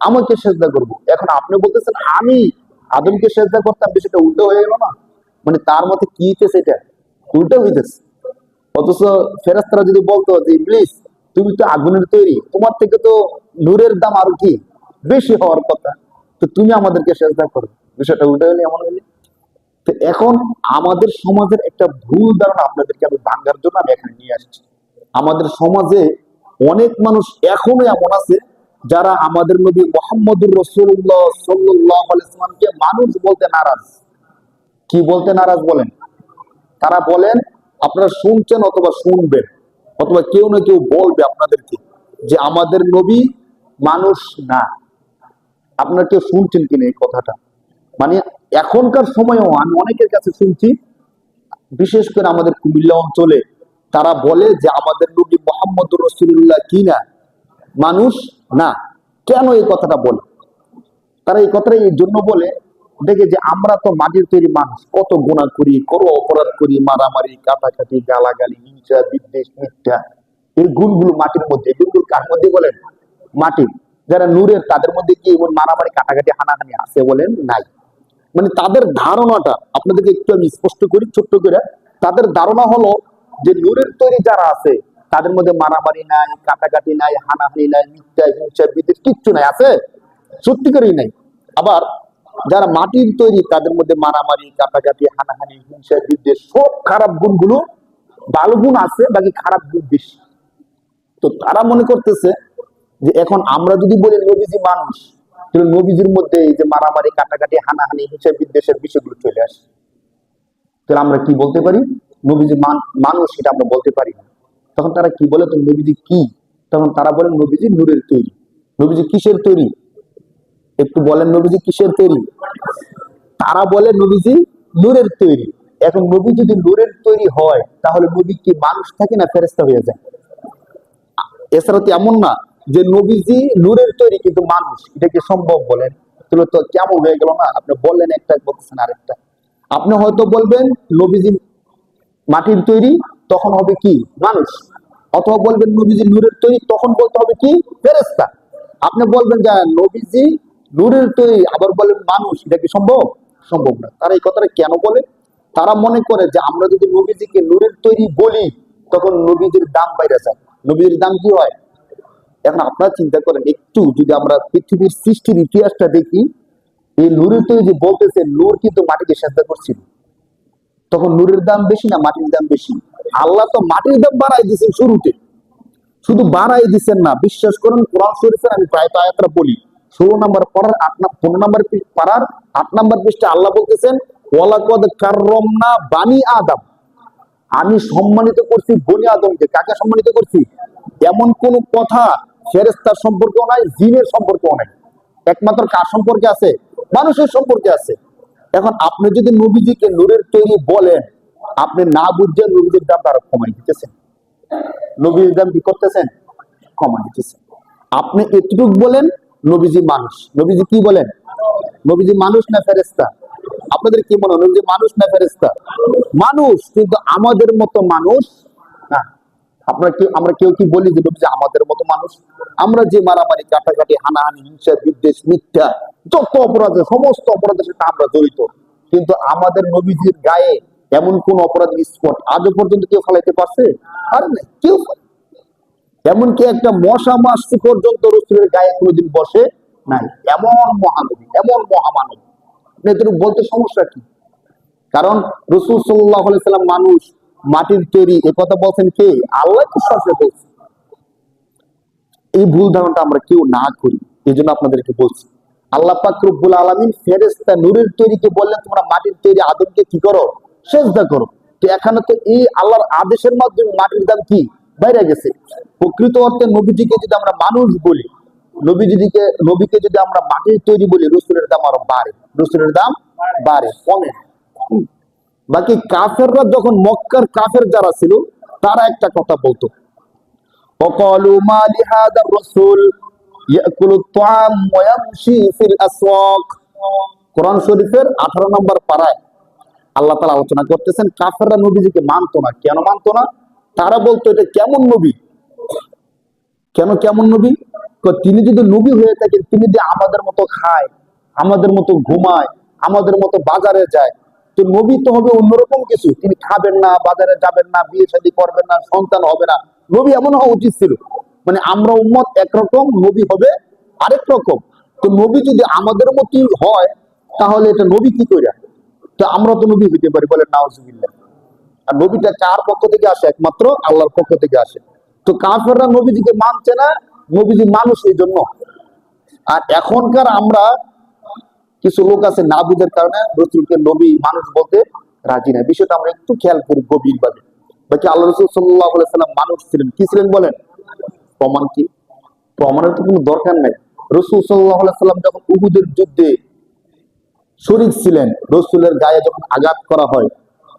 [SPEAKER 1] আমাকে সেজদা করব। এখন আপনি বলতেছেন আমি আদমকে সেজদা করতাম, বিষয়টা উল্টো হয়ে গেল না? মানে তার মতে কি হইতেছে, এটা উল্টো হইতেছে। অথচ ফেরেশতারা যদি বলতো যে ইবলিস তুমি তো আগুনের তৈরি, তোমার থেকে তো নূরের দাম আরো কি বেশি হওয়ার কথা, তো তুমি আমাদেরকে সেজদা করো, বিষয়টা উল্টো হলে এমন হইলে। তো এখন আমাদের সমাজের একটা ভুল ধারণা আপনাদেরকে আমি ভাঙার জন্য আমি এখানে নিয়ে আসছি। আমাদের সমাজে অনেক মানুষ এখনো এমন আছে যারা আমাদের নবী মুহাম্মদুর রাসূলুল্লাহ সাল্লাল্লাহু আলাইহি ওয়াসাল্লামকে মানুষ বলতে নারাজ। কি বলতে নারাজ বলেন? তারা বলেন, আপনারা শুনছেন অথবা শুনবেন অথবা কেউ না কেউ বলবে আপনাদেরকে যে আমাদের নবী মানুষ না। আপনারা কেউ শুনছেন কিনা এই কথাটা? মানে এখনকার সময়েও আমি অনেকের কাছে শুনছি, বিশেষ করে আমাদের কুমিল্লা অঞ্চলে, তারা বলে যে আমাদের নবী মুহাম্মদুর রাসূলুল্লাহ কি না, মানুষ না। কেন এই কথাটা বলে? তারা এই কথাটা এই জন্য বলে, দেখে যে আমরা তো মাটির তৈরি মানুষ, কত গুনাহ করি, কত অপরাধ করি, মারামারি, কাটাকাটি, গালাগালি, হিংসা, বিদ্বেষ, মিথ্যা, এই গুণগুলো মাটির মধ্যে। গুণগুলো কার মধ্যে বলেন? মাটির। যারা নূরের, তাদের মধ্যে কি এমন মারামারি, কাটাকাটি, হানাহানি আছে বলেন? নাই। মানে তাদের ধারণাটা আপনাদেরকে একটু আমি স্পষ্ট করি ছোট্ট করে। তাদের ধারণা হলো যে নূরের তৈরি যারা আছে তাদের মধ্যে মারামারি নাই, কাটাকাটি নাই, হানাহানি নাই, মিথ্যা, হিংসা, বিদ্বেষ কিচ্ছু নাই, আছে সত্যিকারই নাই। আবার যারা মাটির তৈরি তাদের মধ্যে মারামারি, কাটাকাটি, হানাহানি, হিংসা, বিদ্বেষ, সব খারাপ গুণগুলো, ভালো গুণ আছে, বাকি খারাপ গুণ বেশি। তো তারা মনে করতেছে যে এখন আমরা যদি বলি নবীজি মানুষ, তাহলে নবীজির মধ্যে এই যে মারামারি, কাটাকাটি, হানাহানি, হিংসা বিদ্বেষের বিষয়গুলো চলে আসে। তাহলে আমরা কি বলতে পারি? নবীজি মানুষ, এটা আমরা বলতে পারি না। তখন তারা কি বলে, তো নবীজি কি? তখন তারা বলেন নবীজি নূরের তৈরি। নবীজি কিসের তৈরি? একটু বলেন, নবীজি কিসের তৈরি? তারা বলে নবীজি নূরের তৈরি। এখন নবী যদি নূরের তৈরি হয়, তাহলে নবী কি মানুষ থাকে না ফেরেশতা হয়ে যায়? এছাড়া তো এমন না যে নবীজি নূরের তৈরি কিন্তু মানুষ, এটা কি সম্ভব বলেন? তাহলে তো কেমন হয়ে গেল না? আপনি বললেন একটা, বলতেছেন আরেকটা। আপনি হয়তো বলবেন নবীজি মাটির তৈরি, তখন হবে কি মানুষ। অথবা বলবেন নবীজি নূরের তৈরি, তখন বলতে হবে কি ফেরেশতা। আপনি বলবেন যে নবীজি নূরের তৈরি, আবার বলেন মানুষ, এটা কি সম্ভব? সম্ভব না। তারা এই কথাটা কেন বলে? তারা মনে করে যে আমরা যদি নবীজিকে নূরের তৈরি বলি, তখন নবীজির দাম বাইরে যায়। নবীজির দাম কি হয়? এখন আপনারা চিন্তা করেন একটু, যদি আমরা পৃথিবীর সৃষ্টির ইতিহাসটা দেখি, এই নূরের তৈরি যে বলতেছে, নূর কিন্তু মাটিকে সেজদা করছিল। তখন নূরের দাম বেশি না মাটির দাম বেশি? আল্লাহ তো মাটির দাম বাড়াই দিয়েছেন শুরুতে। শুধু বাড়াই দিচ্ছেন না, বিশ্বাস করুন কোরআন শরীফের আমি প্রায় আয়াতটা বলি, 16 নম্বর পড়ার 15 নম্বর পারার 8 নম্বর পৃষ্ঠা আল্লাহ বলতেছেন, ওয়ালাকাদ কাররামনা বানি আদম, আমি সম্মানিত করছি বনি আদমকে। কাকে সম্মানিত করছি? এমন কোন কথা ফেরেশতার সম্পর্কেও নাই, জিনের সম্পর্কেও নাই। একমাত্র কার সম্পর্কে আছে? মানুষের সম্পর্কে আছে। এখন আপনি যদি নবীজিকে নূরের তৈরি বলেন, আপনি না বুঝছেন নবীজির দাম আরো কমাই দিতেছেন। নবীর দাম কি করতেছেন? কমাই দিতেছেন। আপনি এতটুকু বলেন নবীজি মানুষ। নবীজি কি বলেন? নবীজি মানুষ না ফেরেশতা? আপনাদের কি মনে হয় নবীজি মানুষ না ফেরেশতা? মানুষ, কিন্তু আমাদের মতো মানুষ না। আমরা কেউ কি বলি যে নবীজি আমাদের মতো মানুষ? আমরা যে মারামারি, কাটাকাটি, হানাহানি, হিংসা, বিদ্বেষ, মিথ্যা, যত অপরাধ, সমস্ত অপরাধের সাথে আমরা জড়িত, কিন্তু আমাদের নবীজির গায়ে এমন কোন অপরাধের স্পট আজও পর্যন্ত কেউ ফেলাইতে পারছে? আর নাই কেউ। এমনকি একটা মশা মাছি পর্যন্ত রসুলের গায়ে কোনোদিন বসে নাই। এমন মহানবী, এমন মহামানব, এদের বলতে সমস্যা কি? কারণ রসুল সাল্লাল্লাহু আলাইহি সাল্লাম মানুষ, মাটির তৈরি, এ কথা বলছেন কে? আল্লাহ তো সরাসরি বলছেন। এই ভুল ধারণাটা আমরা কেউ না করি, এই জন্য আপনাদেরকে বলছি। আল্লাহ পাক রব্বুল আলামিন ফেরেশতা নূরের তৈরিকে বললেন তোমরা মাটির তৈরি আদমকে কি করো? সেজদা করো। তো এখানে তো এই আল্লাহর আদেশের মাধ্যমে মাটির দাম কি বাইরে গেছে। প্রকৃত অর্থে নবীজিকে যদি আমরা মানুষ বলি, নবীকে যদি আমরা মাটির তৈরি বলি, রসুলের দাম আরো বাড়ে, রসুলের দাম বাড়ে, কমে। বাকি কাফেররা, যখন মক্কার কাফের যারা ছিল, তারা একটা কথা বলতো, وقالوا ما لهذا الرسول يأكل الطعام ويمشي في الأسواق। কোরআন শরীফের 18 নম্বর পারায় আল্লাহ তাআলা আলোচনা করতেছেন, কাফেররা নবীজিকে মানতো না। কেন মানতো না? তারা বলতো এটা কেমন নবী? কেন কেমন নবী? তিনি যদি নবী হয়ে থাকেন, তিনি যদি আমাদের মতো খায়, আমাদের মতো ঘুমায়, আমাদের মতো বাজারে যায়, তো নবী তো হবে অন্যরকম কিছু। তিনি খাবেন না, বাজারে যাবেন না, বিয়ে শাদী করবেন না, সন্তান হবে না। নবী এমন হওয়া উচিত ছিল। মানে আমরা উম্মত একরকম, নবী হবে আরেক রকম। তো নবী যদি আমাদের মতই হয়, তাহলে এটা নবী কি করে? তো আমরা তো নবী হইতে পারি, বলেন নাউজুবিল্লাহ। আর নবীটা কার পক্ষ থেকে আসে? একমাত্র আল্লাহর পক্ষ থেকে আসে। তো কাফেররা নবীজিকে মানছে না, নবীজি মানুষ এই জন্য। আর এখনকার আমরা কিছু লোক আছে না বুঝার কারণে রসুলকে নবী মানুষ বলতে রাজি না। বিষয়টা আমরা একটু খেয়াল করি গভীর ভাবে। বাকি আল্লাহ রসুল সাল্লাল্লাহু আলাইহি সাল্লাম মানুষ ছিলেন। কি ছিলেন বলেন? প্রমাণ কি? প্রমাণের তো কোনো দরকার নাই। রসুল সাল্লাল্লাহু আলাইহি সাল্লাম যখন উহুদের যুদ্ধে শরীক ছিলেন, রসুলের গায়ে যখন আঘাত করা হয়,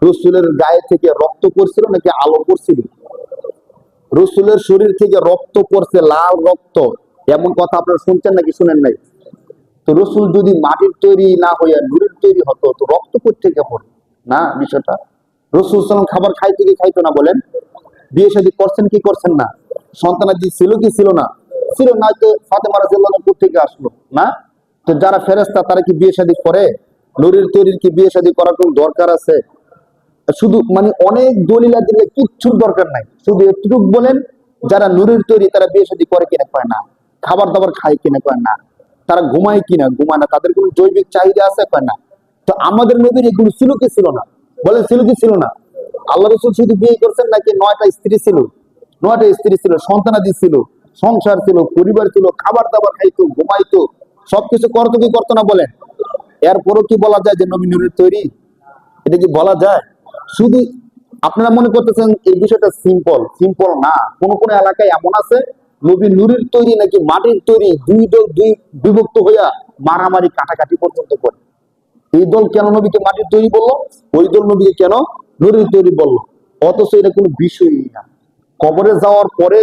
[SPEAKER 1] রসুলের গায়ে থেকে রক্ত পড়ছিল নাকি আলো পড়ছিল? রসুলের শরীর থেকে রক্ত পড়ছে, লাল রক্ত। এমন কথা আপনারা শুনছেন নাকি শুনেন নাই? তো রসুল যদি মাটির তৈরি না হইয়া নূরের তৈরি হতো, তো রক্ত কোত্থেকে পড়ে না? বিষয়টা রসুল সাল্লাম খাবার খাইতে কি খাইতো না বলেন? বিয়ে শাদী করছেন কি করছেন না? সন্তানাদি ছিল কি ছিল না? ছিল না। তো ফাতেমা রাদিয়াল্লাহু আনহা কোত্থেকে আসলো না? তো যারা ফেরেশতা তারা কি বিয়ে শাদী করে? নূরের তৈরির কি বিয়ে শাদী করার কোন দরকার আছে? শুধু মানে অনেক দলিল দিলে কিচ্ছুর দরকার নাই। শুধু এতটুকু বলেন, যারা নূরের তৈরি তারা বিয়ে শাদী করে কিনা? কয় না। খাবার দাবার খায় কিনা? কয় না। তারা ঘুমায় কিনা? ঘুমায় না। তাদের কোনো জৈবিক চাহিদা আছে? কয় না। তো আমাদের নবীর এগুলো ছিল কি ছিল না? বলেন ছিল কি ছিল না? আল্লাহ রসুল শুধু বিয়ে করছেন নাকি 9টা স্ত্রী ছিল? নয়টা স্ত্রী ছিল, সন্তানাদি ছিল, সংসার ছিল, পরিবার ছিল, খাবার দাবার খাইতো, ঘুমাইতো, সবকিছু করতো কি করতো না বলেন? এরপরও কি বলা যায় যে নবী নূরের তৈরি? এটা কি বলা যায়? শুধু আপনারা মনে করতেছেন এই বিষয়টা সিম্পল, সিম্পল না। কোন কোন এলাকায় এমন আছে নবী নূরের তৈরি নাকি মাটির তৈরি, দুই দল দুই বিভক্ত হইয়া মারামারি কাটাকাটি পর্যন্ত করে। এই দল কেন নবীকে মাটির তৈরি বললো, ওই দল নবীকে কেন নূরের তৈরি বললো, অথচ এটা কোনো বিষয়ই না। কবরে যাওয়ার পরে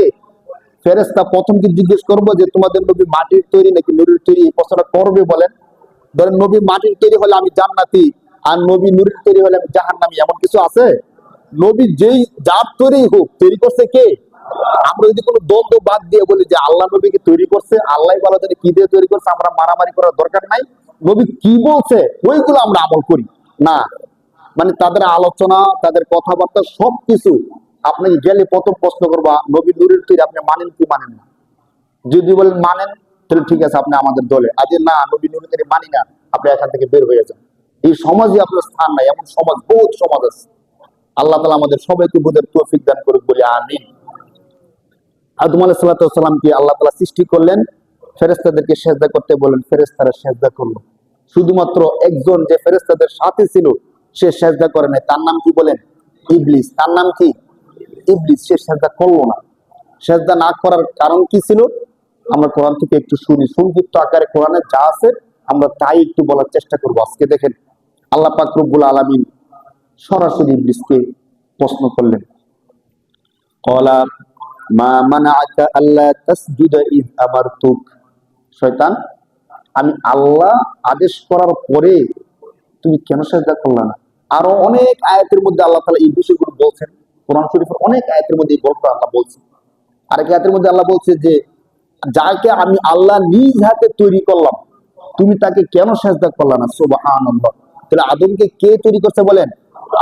[SPEAKER 1] ফেরেশতা প্রথম কি জিজ্ঞেস করবো যে তোমাদের নবী মাটির তৈরি নাকি নূরের তৈরি, এই প্রশ্নটা করবে বলেন? ধরেন নবী মাটির তৈরি হলে আমি জান্নাতি, আর নবী নূরের তৈরি হলে আমি জাহান্নামী, এমন কিছু আছে? নবী যেই যার তৈরি হোক, তৈরি করছে কে? আমরা যদি কোনো দ্বন্দ্ব বাদ দিয়ে বলি যে আল্লাহ নবীকে তৈরি করছে, আল্লাহ ভালো জানে কি দিয়ে তৈরি করছে, আমরা মারামারি করার দরকার নাই, নবী কি বলছে ওইগুলো আমরা আমল করি না। মানে তাদের আলোচনা, তাদের কথাবার্তা সবকিছু আপনাকে গেলে প্রথম প্রশ্ন করবা নবী নূরের তৈরি আপনি মানেন কি মানেন না? যদি বলেন মানেন, তাহলে ঠিক আছে আপনি আমাদের দলে, আজ না নবী নূরের তৈরি মানি না, আপনি এখান থেকে বের হয়ে যান। এই সমাজে আপনার স্থান নাই, এমন সমাজ বহুত সমাজ আছে। আল্লাহ তাআলা আমাদের সবাইকে বুঝার তৌফিক দান করুক বলে আমিন। আদম আলাইহিস সালামকে আল্লাহ তাআলা সৃষ্টি করলেন, ফেরেশতাদেরকে সিজদা করতে বললেন, ফেরেশতারা সিজদা করলো। শুধুমাত্র একজন যে ফেরেশতাদের সাথে ছিল সে সিজদা করে নাই, তার নাম কি বলেন? ইবলিস। তার নাম কি? ইবলিস। সে সিজদা করলো না। সিজদা না করার কারণ কি ছিল? আমরা কোরআন থেকে একটু শুনি, সংক্ষিপ্ত আকারে কোরআনে যা আছে আমরা তাই একটু বলার চেষ্টা করবো আজকে। দেখেন আল্লাহ পাক রব্বুল আলামিন সরাসরি ইবলিসকে প্রশ্ন করলেন, ক্বালা মা মানাআকা আল্লা তাসজুদা ইয আমারতুক। শয়তান, আমি আল্লাহ আদেশ করার পরে তুমি কেন সিজদা করলা না? আরো অনেক আয়াতের মধ্যে আল্লাহ তাআলা এই বিষয়গুলো বলছেন। কোরআন শরীফের অনেক আয়াতের মধ্যে এই গল্প আল্লাহ বলছেন। আরেক আয়াতের মধ্যে আল্লাহ বলছে যে যাকে আমি আল্লাহ নিজ হাতে তৈরি করলাম তুমি তাকে কেন সিজদা করলা না? সুবহানাল্লাহ। তাহলে আদমকে কে তৈরি করছে বলেন?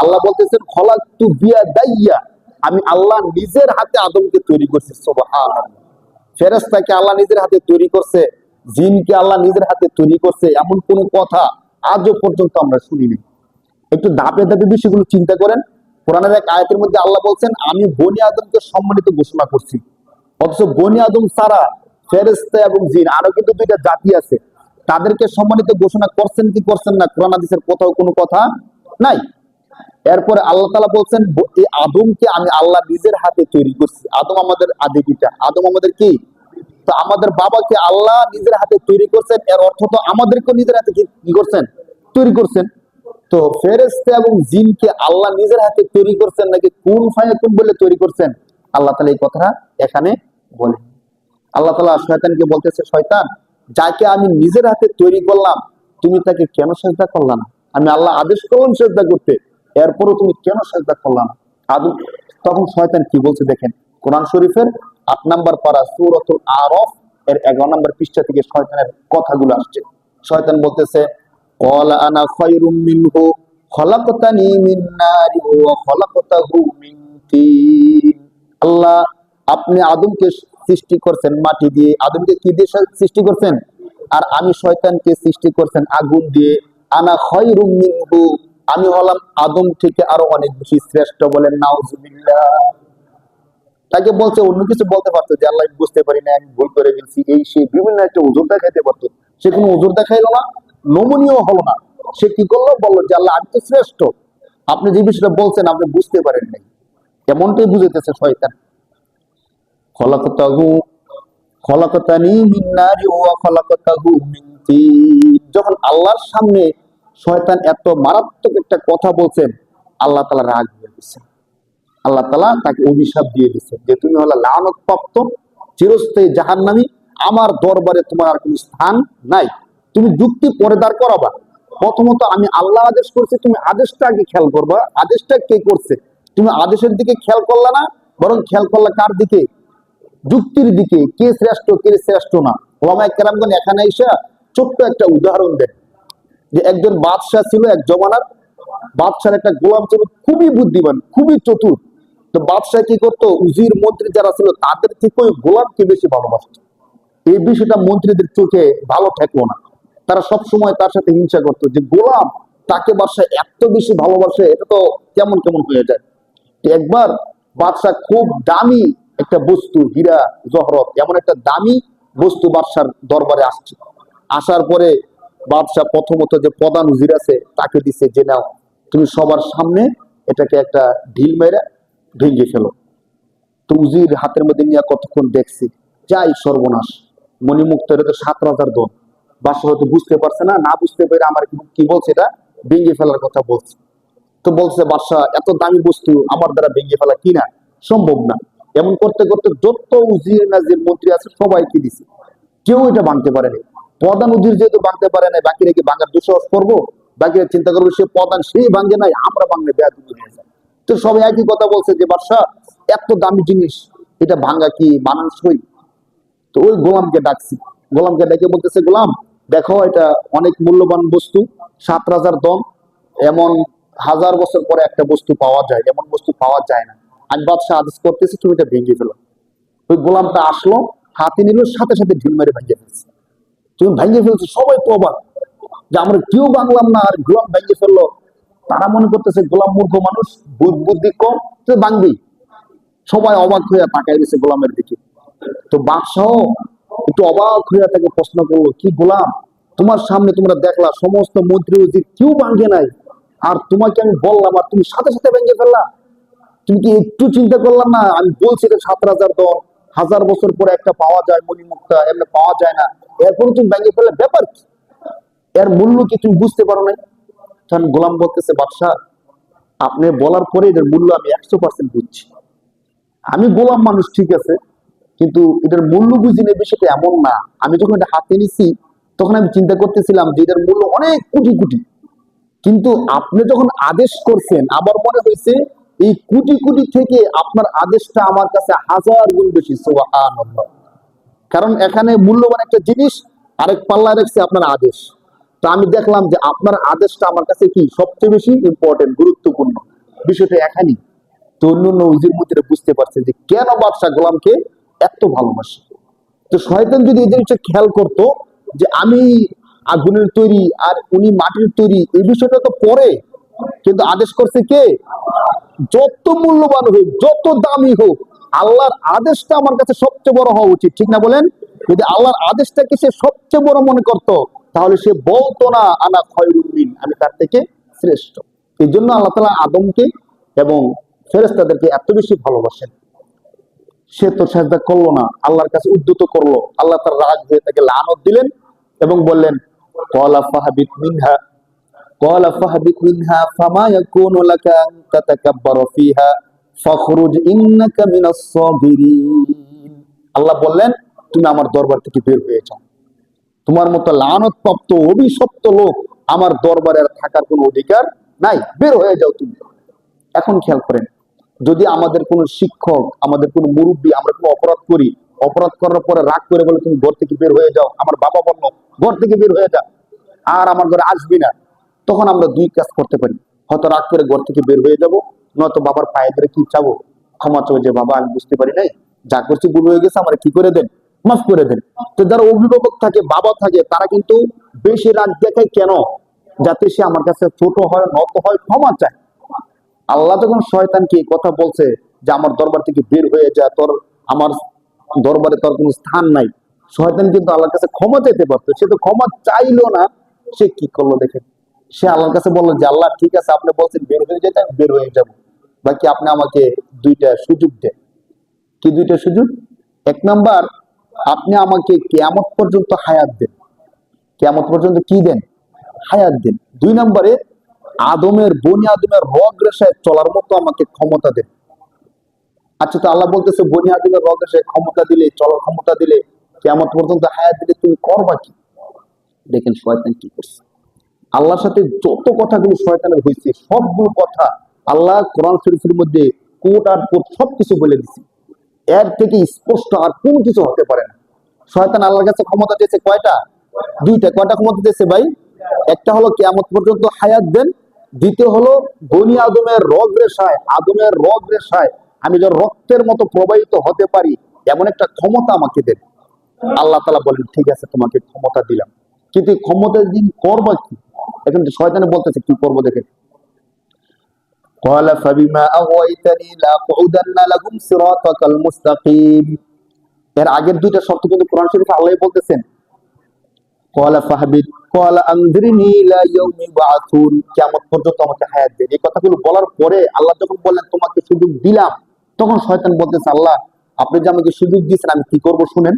[SPEAKER 1] আল্লাহ বলতেছেন খলাকতু বিয়াদাইয়া, আমি আল্লাহ নিজের হাতে আদমকে তৈরি করছি। সুবহানাল্লাহ। ফেরেশতাকে আল্লাহ নিজের হাতে তৈরি করছে, জিনকে আল্লাহ নিজের হাতে তৈরি করছে, এমন কোন কথা আজও পর্যন্ত আমরা শুনিনি। একটু ধাপে ধাপে বিষয়গুলো চিন্তা করেন। কোরআনের এক আয়াতের মধ্যে আল্লাহ বলছেন আমি বনি আদমকে সম্মানিত ঘোষণা করছি, অথচ বনি আদম ছাড়া ফেরেশতা এবং জিন আরো কিন্তু দুইটা জাতি আছে, তাদেরকে সম্মানিত ঘোষণা করছেন কি করছেন না? কোরআন হাদিসের কোথাও কোনো কথা নাই। এরপরে আল্লাহ তাআলা বলছেন এই আদমকে আমি আল্লাহ নিজের হাতে তৈরি করছি। আদম আমাদের আদি পিতা, আদম আমাদের কি? তো আমাদের বাবাকে আল্লাহ নিজের হাতে তৈরি করছেন, এর অর্থ তো আমাদেরকে নিজের হাতে কি করছেন? তৈরি করছেন। তো ফেরেশতা এবং জিনকে আল্লাহ নিজের হাতে তৈরি করছেন নাকি কুন ফায়াকুন বলে তৈরি করছেন? আল্লাহ তাআলা এই কথাটা এখানে বলেন। আল্লাহ তাআলা শয়তানকে বলতেছে, শয়তান, যাকে আমি নিজের হাতে তৈরি করলাম তুমি তাকে কেন সিজদা করলা না? আমি আল্লাহ আদেশ করলাম সিজদা করতে, এরপরও তুমি কেন সিজদা করলা না? আদম তখন শয়তান কি বলছে দেখেন, কোরআন শরীফের ৮ নম্বর পারা সূরাতুল আরাফ এর ১১ নম্বর পৃষ্ঠা থেকে শয়তানের কথাগুলো আসছে। শয়তান বলতেছে ক্বালা আনা খায়রুম মিনহু খলাকতানি মিন নারি ওয়া খলাকতাহু মিন তিন। আল্লাহ আপনি আদমকে সৃষ্টি করছেন মাটি দিয়ে, আদমকে কি দিয়ে সৃষ্টি করছেন? আর আমি শয়তানকে সৃষ্টি করছেন আগুন দিয়ে। আনা খায়রুম মিনহু, আমি হলাম আদম থেকে আরো অনেক বেশি শ্রেষ্ঠ। বলেন নাউজুবিল্লাহ। তাকে বলছে অন্য কিছু বলতে পারতো যে আল্লাহ বুঝতে পারি না, আমি ভুল করে ফেলছি, এই সেই বিভিন্ন একটা উজুর দেখাইতে পারতো। সে কোনো উজুর দেখাইলো না, নমনীয় হলো না। সে কি করলো? বললো যে আল্লাহ আমি তো শ্রেষ্ঠ, আপনি যে বিষয়টা বলছেন আপনি বুঝতে পারেন নাই। এমনটাই বুঝাইতেছে শয়তান। খলাকতাহু খলাকতানি মিন নারি ওয়া খলাকতাহু মিন তিন। যখন আল্লাহর সামনে শয়তান এত মারাত্মক একটা কথা বলছেন, আল্লাহ তাআলা রাগ হয়ে গেছেন। আল্লাহ তাআলা তাকে অভিশাপ দিয়ে দিচ্ছেন যে তুমি হলো লানত প্রাপ্ত, চিরস্থায়ী জাহান্নামী, আমার দরবারে তোমার আর কোনো স্থান নাই। তুমি যুক্তি পরে দাঁড় করাবা। প্রথমত আমি আল্লাহ আদেশ করছি, তুমি আদেশটা আগে খেয়াল করবা, আদেশটা কে করছে। তুমি আদেশের দিকে খেয়াল করলা না, বরং খেয়াল করলা কার দিকে? যুক্তির দিকে, কে শ্রেষ্ঠ কে শ্রেষ্ঠ না। ওলামায়ে কেরামগণ এখানে এসে ছোট্ট একটা উদাহরণ দেন যে একজন বাদশাহ ছিল এক জমানার। বাদশার একটা গোলাম ছিল খুবই বুদ্ধিমান, খুবই চতুর। তো বাদশাহ কি করতো, উজির মন্ত্রী যারা ছিল তাদের থেকে ওই গোলামকে বেশি ভালোবাসত। এই বিষয়টা মন্ত্রীদের চোখে ভালো ঠেকলো না। তারা সব সময় তার সাথে হিংসা করতো যে গোলাম তাকে বাদশাহ এত বেশি ভালোবাসে, এটা তো কেমন কেমন হয়ে যায়। তো একবার বাদশাহ খুব দামি একটা বস্তু হীরা জহরত এমন একটা দামি বস্তু বাদশার দরবারে আসছে। আসার পরে বাদশাহ প্রথমত যে প্রধান উজির আছে তাকে দিছে যে নাও তুমি সবার সামনে এটাকে একটা ঢিল মেরে ভেঙে ফেলো। তো উজির হাতের মধ্যে নিয়ে কতক্ষণ দেখছি, যাই সর্বনাশ, মণিমুক্ত এটা তো 7,000 দন। বাদশাহ হয়তো বুঝতে পারছে না, না বুঝতে পেরে আমার কি বলছে, এটা ভেঙে ফেলার কথা বলছে। তো বলছে বাদশাহ এত দামি বস্তু আমার দ্বারা ভেঙে ফেলা কিনা সম্ভব না। এমন করতে করতে যত উজির নাজির মন্ত্রী আছে সবাইকে দিছে, কেউ এটা ভাঙতে পারেনি। প্রধান উজির যেহেতু ভাঙতে পারে নাই, বাকিরা কি ভাঙার দুঃসাহস করবো? বাকিরা চিন্তা করবো সে প্রধান, সেই ভাঙে নাই, আমরা ভাঙলে বেয়াদবি হয়ে যায়। তো সবাই একই কথা বলছে যে বাদশাহ এত দামি জিনিস এটা ভাঙা কি মানানসই? তো ওই গোলামকে ডাকছি, গোলামকে ডেকে বলতেছে গোলাম দেখো এটা অনেক মূল্যবান বস্তু, 7,000 দন, এমন 1000 বছর পরে একটা বস্তু পাওয়া যায়, এমন বস্তু পাওয়া যায় না। আমি বাদশাহ আদেশ করতেছি তুমি এটা ভেঙে ফেলো। ওই গোলামটা আসলো, হাতে নিল, সাথে সাথে ঢিল মেরে ভেঙে ফেলছে। তুমি ভেঙে ফেলছো, সবাই তো অবাক যে আমরা কেউ বাংলাম না আর গোলাম ভেঙে ফেললো। তারা মনে করতেছে গোলাম মূর্খ মানুষ, বুদ্ধি কম, তো ভাঙবেই। সবাই অবাক হইয়া তাকাই দিয়েছে গোলামের দিকে। তো বাদশাহ একটু অবাক হইয়া তাকে প্রশ্ন করলো, কি গোলাম, তোমার সামনে তোমরা দেখলা সমস্ত মন্ত্রী উজির কেউ ভাঙে নাই, আর তোমাকে আমি বললাম আর তুমি সাথে সাথে ভেঙে ফেললা? তুমি কি একটু চিন্তা করলাম না? আমি বলছি এটা 7,000 দন, 1000 বছর পরে একটা পাওয়া যায় মণিমুক্তা, এমনি পাওয়া যায় না, এরপরে তুমি ভেঙে ফেললে ব্যাপার কি? এর মূল্য কি তুমি বুঝতে পারো নাই? তখন গোলাম বলতেছে বাদশাহ আপনি বলার পরে এটার মূল্য আমি 100% বুঝছি। আমি গোলাম মানুষ ঠিক আছে, কিন্তু এটার মূল্য বুঝি না বিষয়টা এমন না। আমি যখন এটা হাতে নিছি তখন আমি চিন্তা করতেছিলাম যে এটার মূল্য অনেক কোটি কোটি, কিন্তু আপনি যখন আদেশ করছেন আমার মনে হয়েছে এই কোটি কোটি থেকে আপনার আদেশটা আমার কাছে 1000 গুণ বেশি। সুবহানাল্লাহ। কারণ এখানে মূল্যবান একটা জিনিস আরেক পাল্লায় রাখছে আপনার আদেশ। তো আমি দেখলাম যে আপনার আদেশটা আমার কাছে কি সবচেয়ে বেশি ইম্পর্টেন্ট, গুরুত্বপূর্ণ বিষয়টা এখানেই। তো অন্য উজির মন্ত্রীরা বুঝতে পারছে যে কেন বাদশাহ গোলামকে এত ভালোবাসে। তো শয়তান যদি এই জিনিসটা খেয়াল করতো যে আমি আগুনের তৈরি আর উনি মাটির তৈরি, এই বিষয়টা তো পরে, কিন্তু আদেশ করছে কে? যত মূল্যবান হোক, যত দামি হোক, আল্লাহর আদেশটা আমার কাছে সবচেয়ে বড় হওয়া উচিত, ঠিক না বলেন? যদি আল্লাহর আদেশটাকে সে সবচেয়ে বড় মনে করতো তাহলে সে বলতো না আনা খয়রুম মিন, আমি তার থেকে শ্রেষ্ঠ। এই জন্য আল্লাহ তাআলা আদমকে এবং ফেরেশতাদেরকে এত বেশি ভালোবাসেন। সে তো সেজদা করলো না, আল্লাহর কাছে উদ্যত করলো, আল্লাহ তার রাগ হয়ে তাকে লানত দিলেন এবং বললেন ক্বালা ফাহাবিত মিনহা ক্বালা ফাহাবিত মিনহা ফামা ইয়াকুনু লাকা আন তাতাকাব্বারা ফিহা ফাখরুজ ইন্নাকা মিনাস সাগিরিন। আল্লাহ বললেন তুমি আমার দরবার থেকে বের হয়ে যাও, তোমার মতো লানতপ্রাপ্ত অভিশপ্ত লোক আমার দরবারে আর থাকার কোনো অধিকার নাই, বের হয়ে যাও তুমি। এখন খেয়াল করেন, যদি আমাদের কোনো শিক্ষক, আমাদের কোনো মুরব্বী, আমরা কোনো অপরাধ করি, অপরাধ করার পরে রাগ করে বলে তুমি ঘর থেকে বের হয়ে যাও, আমার বাবা বললো ঘর থেকে বের হয়ে যা আর আমার ঘরে আসবি না, তখন আমরা দুই কাজ করতে পারি। হয়তো রাগ করে ঘর থেকে বের হয়ে যাব, নয়তো বাবার পায়ে ধরে কি চাবো, ক্ষমা চাবো যে বাবা আমি বুঝতে পারি নাই, যা করছি ভুল হয়ে গেছে, আমার কি করে দেন, মাফ করে দেন। তো যারা অভিভাবক থাকে, বাবা থাকে, তারা কিন্তু বেশি রাগ দেখায় কেন? যাতে সে আমার কাছে ছোট হয়, নত হয়, ক্ষমা চায়। আল্লাহ যখন শয়তানকে এই কথা বলছে যে আমার দরবার থেকে বের হয়ে যা, তোর আমার দরবারে তোর কোনো স্থান নাই, শয়তান কিন্তু আল্লাহর কাছে ক্ষমা চাইতে পারতো, সে তো ক্ষমা চাইলো না। সে কি করলো দেখেন, সে আল্লাহর কাছে বললো যে আল্লাহ ঠিক আছে আপনি বলছেন বের হয়ে যেতে, আমি বের হয়ে যাবো, বাকি আপনি আমাকে দুইটা সুযোগ দেন। কি দুইটা সুযোগ? এক নাম্বার, আপনি আমাকে কিয়ামত পর্যন্ত হায়াত দেন। কিয়ামত পর্যন্ত কি দেন? হায়াত দেন। দুই নম্বরে বনি আদমের রগ রেশায় চলার মতো আমাকে ক্ষমতা দেন। আচ্ছা, তো আল্লাহ বলতেছে বনি আদমের রগ রেশায় ক্ষমতা দিলে, চলার ক্ষমতা দিলে, কিয়ামত পর্যন্ত হায়াত দিলে তুমি করবা কি? দেখেন শয়তান কি করছে। আল্লাহর সাথে যত কথাগুলো শয়তানের হয়েছে সবগুলো কথা আল্লাহ কোরআন শরীফের মধ্যে কোট আর কোট সবকিছু বলে দিচ্ছে। এর থেকে স্পষ্ট আর কোন কিছু হতে পারে না। শয়তান আল্লাহর কাছে ক্ষমতা দিয়েছে কয়টা? দুইটা। কয়টা ক্ষমতা দিয়েছে ভাই? একটা হলো কিয়ামত পর্যন্ত হায়াত দেন, দ্বিতীয় হলো বনি আদমের রগ রেশায় আমি যেন রক্তের মতো প্রবাহিত হতে পারি এমন একটা ক্ষমতা আমাকে দেন। আল্লাহ তাআলা বলেন ঠিক আছে তোমাকে ক্ষমতা দিলাম, কিন্তু ক্ষমতা দিন করবা কি? এখন শয়তানে বলতেছে কি করবো দেখেন, قال فبما أغويتني لأقعدن لهم صراطك المستقيم। এর আগের দুইটা শর্ত কিন্তু কোরআন শরীফে আল্লাহ বলতেছেন, ক্বালা ফাহবিত ক্বালা আনযিরনি ইলা ইয়াউমি ইবআসুন, কিয়ামত পর্যন্ত আমাকে হায়াত দেন। এই কথাগুলো বলার পরে আল্লাহ যখন বললেন তোমাকে সুযোগ দিলাম, তখন শয়তান বলতেছে আল্লাহ আপনি যে আমাকে সুযোগ দিয়েছেন আমি কি করব শুনেন।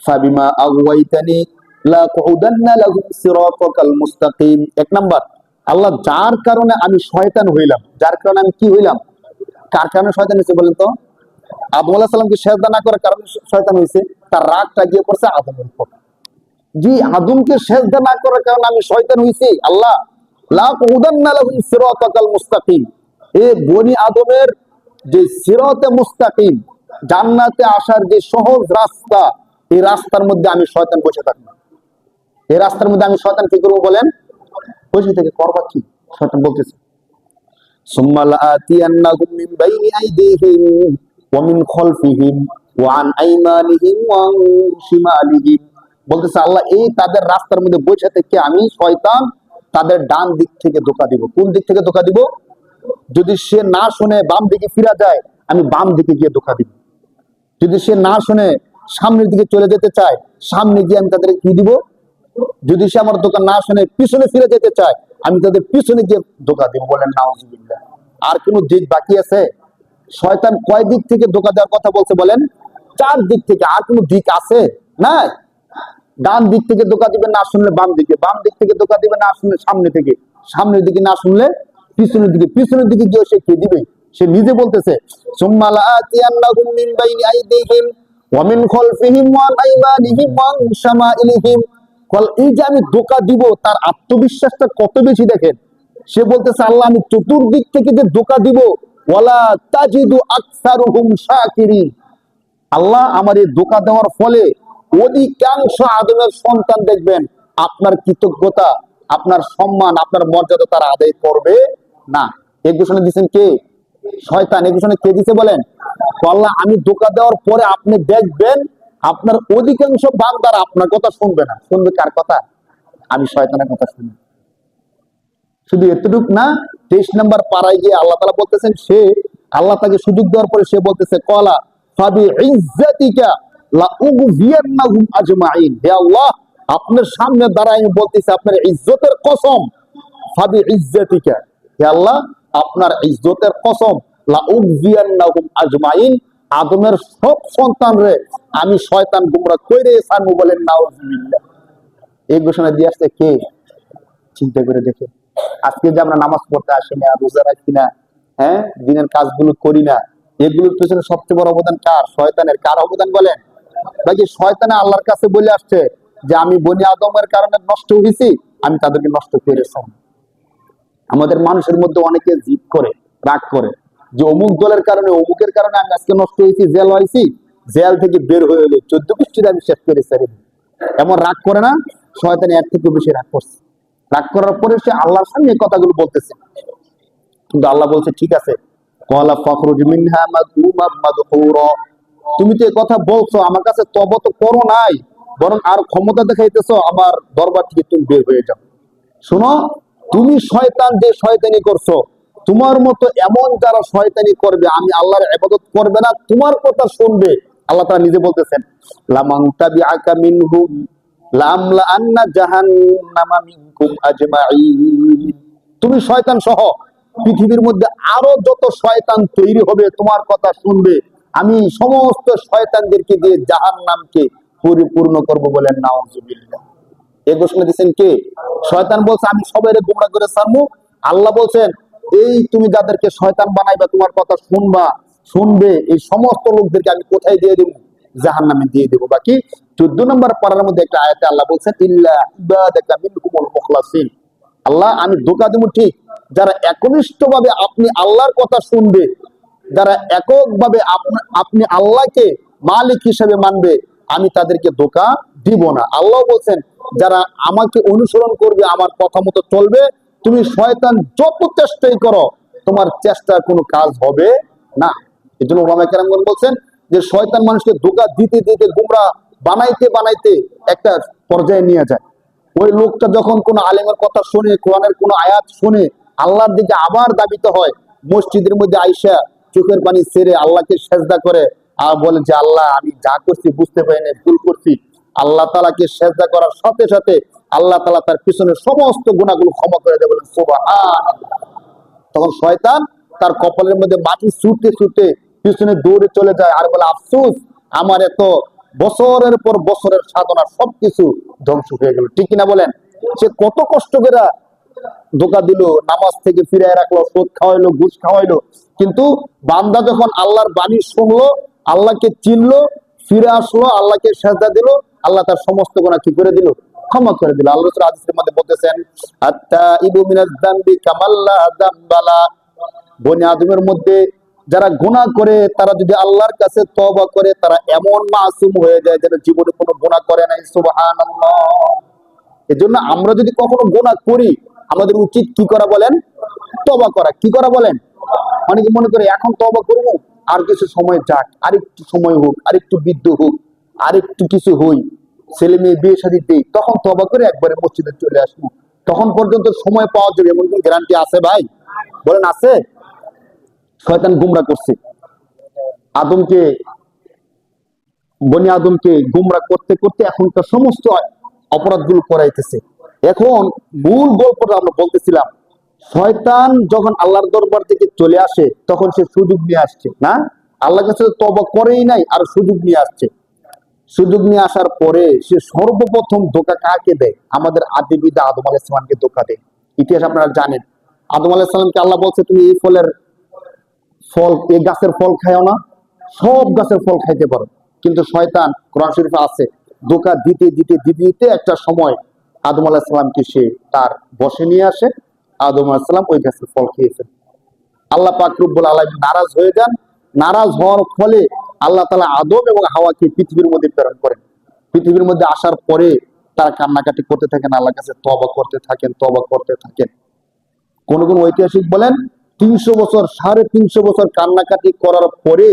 [SPEAKER 1] ফাবিমা আগওয়াইতানি লাকুদান্না লাহুম সিরাতাকাল মুস্তাকিম। এক নাম্বার, আল্লাহ যার কারণে আমি শয়তান হইলাম, যার কারণে আমি কি হইলাম, কার কারণে শয়তান হয়েছে বলেন তো? আদম আলাইহিস সালামকে সিজদা না করার কারণে শয়তান হয়েছে, তার রাগটা গিয়ে পড়ছে আদমের উপর। জি, আদমকে সিজদা না করার কারণে আমি শয়তান হইছি। আল্লাহ লাকুদান্না লাহুম সিরাতাকাল মুস্তাকিম, এ বনি আদমের যে সিরাতে মুস্তাকিম, জান্নাতে আসার যে সহজ রাস্তা, এই রাস্তার মধ্যে আমি শয়তান বসে থাকবো। এই রাস্তার মধ্যে আমি শয়তান কি করবো বলেন? বসে থেকে করবা কি? শয়তান বলতেছে সুম্মা লাআতিয়ান্নাহুম মিন বাইনি আইদিহিম ওয়া মিন খালফিহিম ওয়া আন আইমানিহিম ওয়া আন শিমালিহিম। বলতেছে আল্লাহ এই তাদের রাস্তার মধ্যে বসে থেকে আমি শয়তান তাদের ডান দিক থেকে ধোঁকা দিব। কোন দিক থেকে ধোঁকা দিব? যদি সে না শুনে বাম দিকে ফিরা যায়, আমি বাম দিকে গিয়ে ধোঁকা দিব। যদি সে না শুনে সামনের দিকে চলে যেতে চায়, সামনে গিয়ে আমি তাদের কি দিব? যদি সে আমার দোকান না শুনে পিছনে ফিরে যেতে চায়, আমি তাদের পিছনে গিয়ে ধোঁকা দিব। বলেন নাউজুবিল্লাহ। আর কোন দিক বাকি আছে? শয়তান কয় দিক থেকে ধোঁকা দেওয়ার কথা বলছে বলেন? 4 দিক থেকে। আর কোন দিক আছে? না। ডান দিক থেকে ধোঁকা দিবে না শুনলে বাম দিকে, বাম দিক থেকে ধোঁকা দিবে না শুনলে সামনে থেকে, সামনের দিকে না শুনলে পিছনের দিকে, পিছনের দিকে গিয়ে সে কে দিবে? সে নিজে বলতেছে সুম্মা লাআতিয়ান্নাহুম মিন বাইনি আইদিহিম ওয়া মিন খালফিহিম ওয়া আন আইমানিহিম ওয়া আন শামাইলিহিম। এই যে আমি ধোঁকা দিব, তার আত্মবিশ্বাসটা কত বেশি দেখেন। সে বলতেছে আল্লাহ আমি চতুর্দিক থেকে যে ধোঁকা দিব, ওয়ালা তাজিদু আকসারুহুম শাকিরিন। আল্লাহ আমার এই ধোঁকা দেওয়ার ফলে অধিকাংশ আদমের সন্তান দেখবেন আপনার কৃতজ্ঞতা, আপনার সম্মান, আপনার মর্যাদা তারা আদায় করবে না। এই ঘোষণা দিচ্ছেন কে? শয়তান। এই ঘোষণা কে দিছে বলেন? আল্লাহ আমি ধোঁকা দেওয়ার পরে আপনি দেখবেন আপনার অধিকাংশ বান্দারা আপনার কথা শুনবে না। শুনবে কার কথা? আমি শয়তানের কথা শুনি। শুধু এতটুক না, 23 নম্বর পাড়ায় গিয়ে আল্লাহ তাআলা বলতেছেন, সে আল্লাহ তাকে সুযোগ দেওয়ার পরে সে বলতেছে কলা ফাবি ইজ্জাতিকা লা উগভিয়ান্নাহুম আজমাইন। হে আল্লাহ আপনার সামনে দাঁড়ায় আমি বলতেছি আপনার ইজ্জতের কসম, ফাবি ইজ্জাতিকা, হে আল্লাহ আপনার ইজ্জতের কসম, লা উগভিয়ান্নাহুম আজমাইন, আদমের সব সন্তানরে আমি শয়তান গুমরা কইরে ছাড়বো। বলেন নাউজুবিল্লাহ। এই ঘোষণা দিয়ে আসছে কে? চিন্তা করে দেখে। আজকে যে আমরা নামাজ পড়তে আসি না, রোজা রাখি না, হ্যাঁ দিনের কাজগুলো করি না, এগুলোর পেছনে সবচেয়ে বড় অবদান কার? শয়তানের। কার অবদান বলেন? বাকি শয়তানে আল্লাহর কাছে বলে আসছে যে আমি বনি আদমের কারণে নষ্ট হয়েছি, আমি তাদেরকে নষ্ট করেছি। আমাদের মানুষের মধ্যে অনেকে জিদ করে, রাগ করে যে অমুক দলের কারণে, অমুকের কারণে আমি আজকে নষ্ট হয়েছি, জেল হয়েছি, জেল থেকে বের হয়ে এলে 14 পৃষ্ঠে আমি শেষ করেছি। এমন রাগ করে না? শয়তান এর থেকে বেশি রাগ করছে। রাগ করার পরে সে আল্লাহর সামনে এই কথাগুলো বলতেছে, কিন্তু আল্লাহ বলছে ঠিক আছে, ক্বালা ফাখরুজ মিনহা মাযমুমান মাদহুরা। তুমি তো এই কথা বলছো, আমার কাছে তওবা তো করো নাই, বরং আর ক্ষমতা দেখাইতেছো, আমার দরবার থেকে তুমি বের হয়ে যাও। শোনো, তুমি শয়তান যে শয়তানি করছো, তোমার মতো এমন যারা শয়তানি করবে, আমি আল্লাহর ইবাদত করবে না, তোমার কথা শুনবে, আল্লাহ তাআলা নিজে বলতেছেন লামান তাবিআকা মিনহুম লামলা আন্না জাহান্নামা মিনকুম আজমাইন। তুমি শয়তান সহ পৃথিবীর মধ্যে আরো যত শয়তান তৈরি হবে তোমার কথা শুনবে, আমি সমস্ত শয়তানদেরকে দিয়ে জাহান্নামকে পরিপূর্ণ করব। বলেন নাউজুবিল্লাহ। এই ঘোষণা দিচ্ছেন কে? শয়তান বলছে আমি সবাইরে গোমরা করে ছাড়বো। আল্লাহ বলছেন এই তুমি যাদেরকে শয়তান বানাইবা, তোমার কথা শুনবে, এই সমস্ত লোকদেরকে আমি কোথায় দিয়ে দেবো? জাহান্নামে দিয়ে দেবো। বাকি 14 নম্বর পারার মধ্যে একটা আয়াতে আল্লাহ বলছেন ইল্লা ইবাদাকা মিনহুমুল মুখলাসিন। আল্লাহ আমি ধোঁকা দেবো ঠিক, যারা একনিষ্ঠভাবে আপনি আল্লাহর কথা শুনবে, যারা এককভাবে আপনি আল্লাহকে মালিক হিসেবে মানবে, আমি তাদেরকে ধোঁকা দিব না। আল্লাহ বলছেন যারা আমাকে অনুসরণ করবে, আমার কথা মতো চলবে, তুমি শয়তান যত চেষ্টাই করো তোমার চেষ্টার কোনো কাজ হবে না। এই জন্য ওলামায়ে কেরামগণ বলছেন যে শয়তান মানুষকে ধোঁকা দিতে দিতে গুমরা বানাইতে বানাইতে একটা পর্যায়ে নিয়ে যায়। ওই লোকটা যখন কোন আলেমের কথা শুনে, কোরআনের কোন আয়াত শুনে, আল্লাহর দিকে আবার দাবিত হয়, মসজিদের মধ্যে আইসা চোখের পানি ছেড়ে আল্লাহকে সেজদা করে আর বলে যে আল্লাহ আমি যা করছি বুঝতে পারি না, ভুল করছি, আল্লাহ তাআলাকে সেজদা করার সাথে সাথে আল্লাহ তাআলা তার পিছনের সমস্ত গুনাহগুলো ক্ষমা করে দেয়, বলেন সুবহানাল্লাহ। তখন শয়তান তার কপালের মধ্যে মাটি ছুটতে ছুটতে পিছনে দৌড়ে চলে যায় আর বলে আফসোস, আমার এত বছরের পর বছরের সাধনা সবকিছু ধ্বংস হয়ে গেল। ঠিক কিনা বলেন? সে কত কষ্ট করে ধোকা দিল, নামাজ থেকে ফিরায় রাখলো, সুদ খাওয়াইলো, ঘুষ খাওয়াইলো, কিন্তু বান্দা যখন আল্লাহর বাণী শুনলো, আল্লাহকে চিনলো, ফিরে আসলো, আল্লাহকে সেজদা দিল, আল্লাহ তার সমস্ত গুনাহ কি করে দিল? ক্ষমা করে দিল। আল্লাহ রাসূল হাদিসের মধ্যে বলতেছেন, আত-তাইবু মিনাজ যামবি কামাল্লা যামবালা, বনি আদমের মধ্যে যারা গুনাহ করে তারা যদি আল্লাহর কাছে তওবা করে তারা এমন মাসুম হয়ে যায় যেন জীবনে কোনো গুনাহ করে নাই। সুবহানাল্লাহ। এজন্য আমরা যদি কখনো গুনাহ করি আমাদের উচিত কি করা বলেন? তওবা করা। কি করা বলেন? অনেকে মনে করে এখন তওবা করব, আর কিছু সময় যাক, আরেকটু সময় হোক, আরেকটু বৃদ্ধ হোক, আরেকটু কিছু হই, ছেলে মেয়ে বিয়ে শাদী দেই, তখন তওবা করে একবারে মসজিদে চলে আসবো। তখন পর্যন্ত সময় পাওয়া যাবে এমন কোন গ্যারান্টি আছে ভাই? বলেন আছে? শয়তান গুমরা করছে আদমকে, বনি আদমকে গুমরা করতে করতে এখনকার সমস্ত অপরাধগুলো করাইতেছে। এখন মূল গল্পটা আমরা বলতেছিলাম, শয়তান যখন আল্লাহর দরবার থেকে চলে আসে তখন সে সুযোগ নিয়ে আসছে না, আল্লাহর কাছে তওবা করেই নাই আর সুযোগ নিয়ে আসছে। সুযোগ নিয়ে আসার পরে সে সর্বপ্রথম ধোঁকা কাকে দেয়? আমাদের আদি পিতা আদম আলাইহিস সালামকে ধোঁকা দেয়। ইতিহাস আপনারা জানেন, আদম আলাইহিস সালামকে আল্লাহ বলছে তুমি এই ফলের ফল, এই গাছের ফল খাও না, সব গাছের ফল খাইতে পারো, কিন্তু শয়তান কোরআন শরীফে আছে ধোঁকা দিতে দিতে দিতে দিতে একটা সময় আদম আলাইহিস সালামকে সে তার বশে নিয়ে আসে। আদম আলাইহিস সালাম ওই গাছের ফল খেয়েছেন। আল্লাহ পাক রব্বুল আলামিন নারাজ হয়ে যান। নারাজ হওয়ার ফলে আল্লাহ তাআলা আদম এবং হাওয়াকে পৃথিবীর মধ্যে প্রেরণ করেন। পৃথিবীর মধ্যে আসার পরে তারা কান্নাকাটি করতে থাকেন, আল্লাহর কাছে তওবা করতে থাকেন, তওবা করতে থাকেন। কোন কোন ঐতিহাসিক বলেন 300 বছর, 350 বছর কান্নাকাটি করার পরে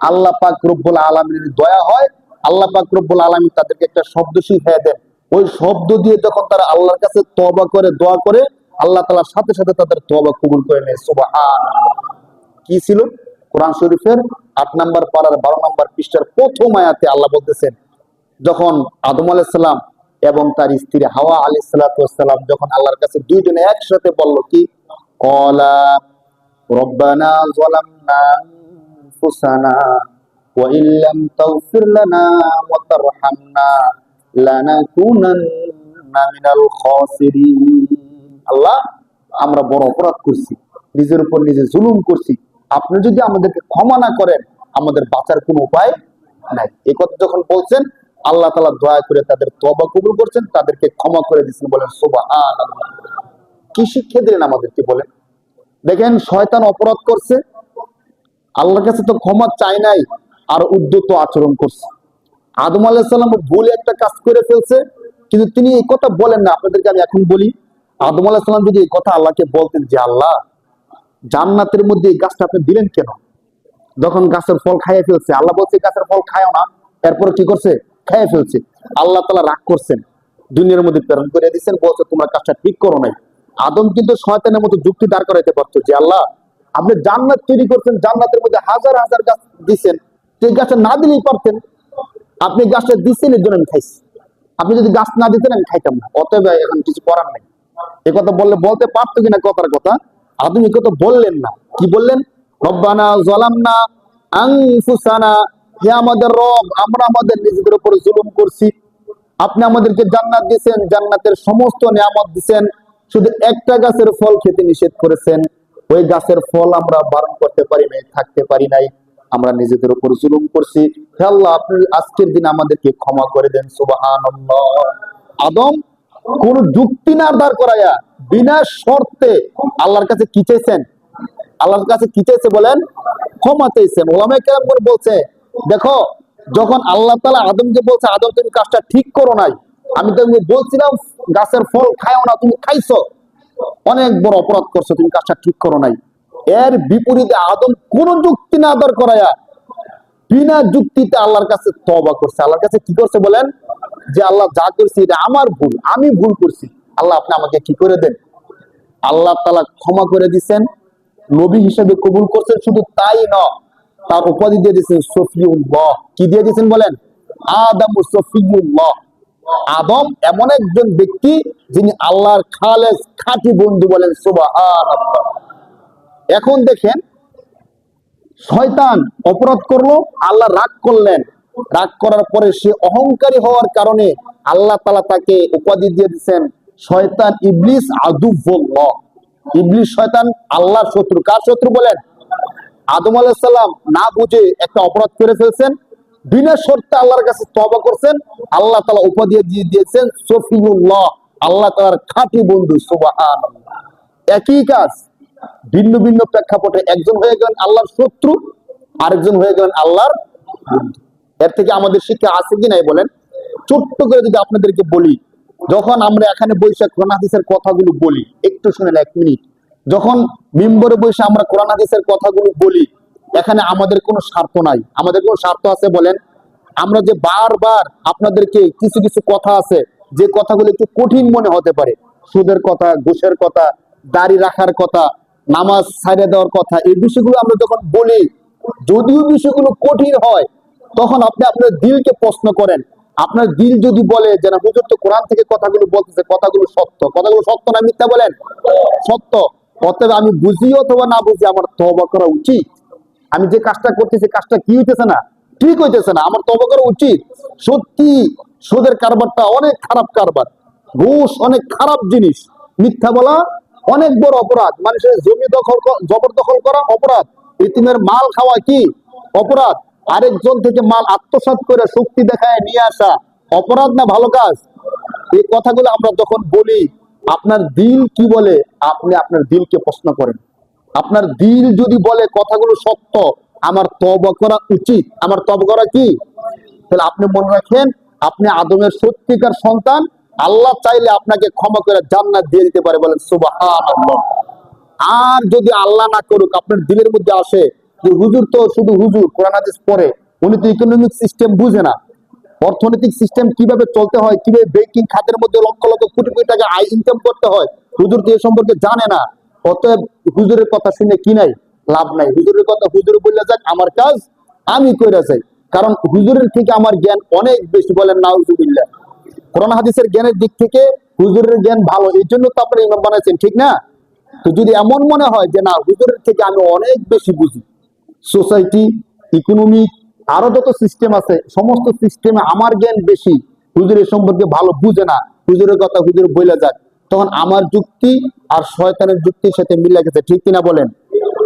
[SPEAKER 1] আল্লাহ পাক রব্বুল আলামিনের দয়া হয়। আল্লাহ পাক রব্বুল আলামিন তাদেরকে একটা শব্দ শিখিয়ে দেন। ওই শব্দ দিয়ে যখন তারা আল্লাহর কাছে তওবা করে, দোয়া করে, আল্লাহ তাআলা সাথে সাথে তাদের তওবা কবুল করে নেয়। সুবহানাল্লাহ। কি ছিল? কোরআন শরীফের 8 নম্বর পারার 12 নম্বর পৃষ্ঠার প্রথম আয়াতে আল্লাহ বলতেছেন, যখন আদম আলাইহিস সালাম এবং তার স্ত্রী হাওয়া আলাইহিস সালাম যখন আল্লাহর কাছে দুইজনে একসাথে বলল কি, ক্বালা রব্বানা যালামনা আনফুসানা ওয়া ইল্লাম তাগফির লানা ওয়া তারহামনা লানাকুনান্না মিনাল খাসিরিন। আল্লাহ, আমরা বড় অপরাধ করছি, নিজের উপর নিজে জুলুম করছি, আপনি যদি আমাদেরকে ক্ষমা না করেন আমাদের বাঁচার কোনো উপায় নাই। এই কথা যখন বলছেন আল্লাহ তাআলা দয়া করে তাদের তওবা কবুল করছেন, তাদেরকে ক্ষমা করে দিয়েছেন। বলেন সুবহানাল্লাহ। কি শিক্ষা দিলেন আমাদেরকে বলেন? দেখেন, শয়তান অপরাধ করছে, আল্লাহর কাছে তো ক্ষমা চাই নাই, আর উদ্যত আচরণ করছে। আদম আলাইহিস সালাম ভুল একটা কাজ করে ফেলছে, কিন্তু তিনি এই কথা বলেন না। আপনাদেরকে আমি এখন বলি, আদম আলাইহিস সালাম যদি এই কথা আল্লাহকে বলতেন যে আল্লাহ, জান্নাতের মধ্যে এই গাছটা আপনি দিলেন কেন? যখন গাছের ফল খাইয়ে ফেলছে, আল্লাহ বলছে গাছের ফল খায়ও না, এরপরে কি করছে? খাইয়ে ফেলছে। আল্লাহ তাআলা রাগ করছেন, দুনিয়ার মধ্যে প্রেরণ করে দিয়েছেন, বলছে তোমরা কাজটা ঠিক করো নাই। আদম কিন্তু শয়তানের মতো যুক্তি দাঁড় করাইতে পারতো যে আল্লাহ, আপনি জান্নাত তৈরি করছেন, জান্নাতের মধ্যে হাজার হাজার গাছ দিচ্ছেন, সেই গাছটা না দিলেই পারতেন। আপনি গাছটা দিচ্ছেন এর জন্য আমি খাইছি, আপনি যদি গাছ না দিতেন আমি খাইতাম না, অতএব এখন কিছু করার নেই। এ কথা বললে বলতে পারতো কিনা কথার কথা, আদম এই কথা বললেন না। কি বললেন? রব্বানা যালামনা আনফুসানা, হে আমাদের রব, আমরা আমাদের নিজেদের উপর জুলুম করছি। আপনি আমাদেরকে জান্নাত দিয়েছেন, জান্নাতের সমস্ত নিয়ামত দিয়েছেন, শুধু একটা গাছের ফল খেতে নিষেধ করেছেন। ওই গাছের ফল আমরা বারণ করতে পারি নাই, থাকতে পারি নাই, আমরা নিজেদের উপর জুলুম করছি। হে আল্লাহ, আপনি আজকের দিন আমাদেরকে ক্ষমা করে দেন। সুবহানাল্লাহ। আদম কোন যুক্তি না দাঁড় করায়া বিনা শর্তে আল্লাহর কাছে কি চাইছেন? আল্লাহর কাছে কি চাইছে বলেন? ক্ষমা চাইছেন। ওলামায়ে কেরামগণ বলছে, দেখো, যখন আল্লাহ তাআলা আদমকে বলছে আদম তুমি কাজটা ঠিক করো নাই, আমি তোমাকে বলছিলাম গাছের ফল খাও না, তুমি খাইছো, অনেক বড় অপরাধ করছো, তুমি কাজটা ঠিক করো নাই। এর বিপরীতে আদম কোন যুক্তি না দাঁড় করায়া বিনা যুক্তিতে আল্লাহর কাছে তওবা করছে। আল্লাহর কাছে কি করছে বলেন? যে আল্লাহ, যা করছি এটা আমার ভুল, আমি ভুল করছি, আল্লাহ আপনি আমাকে কি করে দেন। আল্লাহ তাআলা ক্ষমা করে দিচ্ছেন। নবী হিসেবে কবুল করছেন, শুধু তাই না, তার উপাধি দিয়ে দিয়েছেন সফিউল্লাহ। কি দিয়ে দিয়েছেন বলেন? আদম সফিউল্লাহ। আদম এমন একজন ব্যক্তি যিনি আল্লাহর খালেস খাঁটি বন্ধু, বলেন সুবহানাল্লাহ। এখন দেখেন, শয়তান অপরাধ করলো, আল্লাহ রাগ করলেন। রাগ করার পরে সে অহংকারী হওয়ার কারণে আল্লাহ তাআলা তাকে উপাধি দিয়ে দিয়েছেন শয়তান, ইবলিস আদুউল্লাহ। ইবলিস শয়তান আল্লাহর শত্রু। কার শত্রু বলেন? আদম আলাইহিস সালাম না বুঝে একটা অপরাধ করে ফেলছেন, বিনা শর্তে আল্লাহর কাছে তওবা করছেন, আল্লাহ তাআলা উপাধি দিয়ে দিয়েছেন সফিউল্লাহ, আল্লাহ তাআলার খাঁটি বন্ধু। সুবহানাল্লাহ। একই কাজ ভিন্ন ভিন্ন প্রেক্ষাপটে, একজন হয়ে গেলেন আল্লাহর শত্রু, আরেকজন হয়ে গেলেন আল্লাহর বন্ধু। এর থেকে আমাদের শিক্ষা আছে কি নাই বলেন? ছোট্ট করে যদি আপনাদেরকে বলি, যখন আমরা এখানে বৈশাখ কোরআন হাদিসের কথাগুলো বলি, একটু শুনেন 1 মিনিট। যখন মিম্বরে বসে আমরা কোরআন হাদিসের কথাগুলো বলি, এখানে আমাদের কোনো স্বার্থ নাই। আমাদের কোনো স্বার্থ আছে বলেন? আমরা যে বারবার আপনাদেরকে কিছু কিছু কথা আছে, যে কথাগুলো একটু কঠিন মনে হতে পারে, সুদের কথা, ঘুষের কথা, দাড়ি রাখার কথা, নামাজ ছাইড়া দেওয়ার কথা, এই বিষয়গুলো আমরা যখন বলি, যদিও বিষয়গুলো কঠিন হয়, তখন আপনি আপনার দিলকে প্রশ্ন করেন। আপনার দিল যদি বলে যে না, হুজুর তো কোরআন থেকে কথাগুলো বলতেছে, কথাগুলো সত্য, কথাগুলো সত্য না মিথ্যা বলেন? সত্য। অতএব আমি বুঝি অথবা না বুঝি, আমার তওবা করা উচিত। আমি যে কাজটা করতেছি, কাজটা কি হইতেছে না, ঠিক হইতেছে না, আমার তওবা করা উচিত। সত্যি সুদের কারবারটা অনেক খারাপ কারবার, ঘুষ অনেক খারাপ জিনিস, মিথ্যা বলা অনেক বড় অপরাধ, মানুষের জমি দখল জবরদখল করা অপরাধ, ইতিমের মাল খাওয়া কি অপরাধ, আরেকজন থেকে মাল আত্মসাৎ করে শক্তি দেখায় নিয়ে আসা অপরাধ না ভালো কাজ? এই কথাগুলো আমরা যখন বলি, আপনার দিল কি বলে, আপনি আপনার দিলকে প্রশ্ন করেন। আপনার দিল যদি বলে কথাগুলো সত্য, আমার তওবা করা উচিত, আমার তওবা করা কি, তাহলে আপনি মনে রাখেন, আপনি আদমের সত্যিকার সন্তান। আল্লাহ চাইলে আপনাকে ক্ষমা করে জান্নাত দিয়ে দিতে পারে, বলেন সুবহানাল্লাহ। আর যদি আল্লাহ না করুক, আপনার দিলের মধ্যে আসে যে হুজুর তো শুধু হুজুর কোরআন হাদিস পড়ে, উনি তো ইকোনমিক সিস্টেম বুঝে না, অর্থনৈতিক সিস্টেম কিভাবে চলতে হয়, কিভাবে ব্যাংকিং খাতের মধ্যে লক্ষ লক্ষ কোটি কোটি টাকা আয় ইনকাম করতে হয়, হুজুর তো এ সম্পর্কে জানে না। অতএব হুজুরের কথা শুনে কি নাই, লাভ নাই। হুজুরের কথা হুজুর বললে যাক, আমার কাজ আমি কইরা যাই, কারণ হুজুরের থেকে আমার জ্ঞান অনেক বেশি, বলেন নাউজুবিল্লাহ। কোরআন হাদিসের জ্ঞানের দিক থেকে হুজুরের জ্ঞান ভালো, এই জন্য তো আপনারা ইমাম বানাইছেন, ঠিক না? তো যদি এমন মনে হয় যে না, হুজুরের থেকে আমি অনেক বেশি বুঝি, সোসাইটি, ইকোনমিক, আরো যত সিস্টেম আছে, সমস্ত সিস্টেমে আমার জ্ঞান বেশি, হুজুর এ সম্পর্কে ভালো বুঝে না, হুজুরের কথা হুজুর বইলা যাক, তখন আমার যুক্তি আর শয়তানের যুক্তির সাথে মিলে গেছে, ঠিক কিনা বলেন?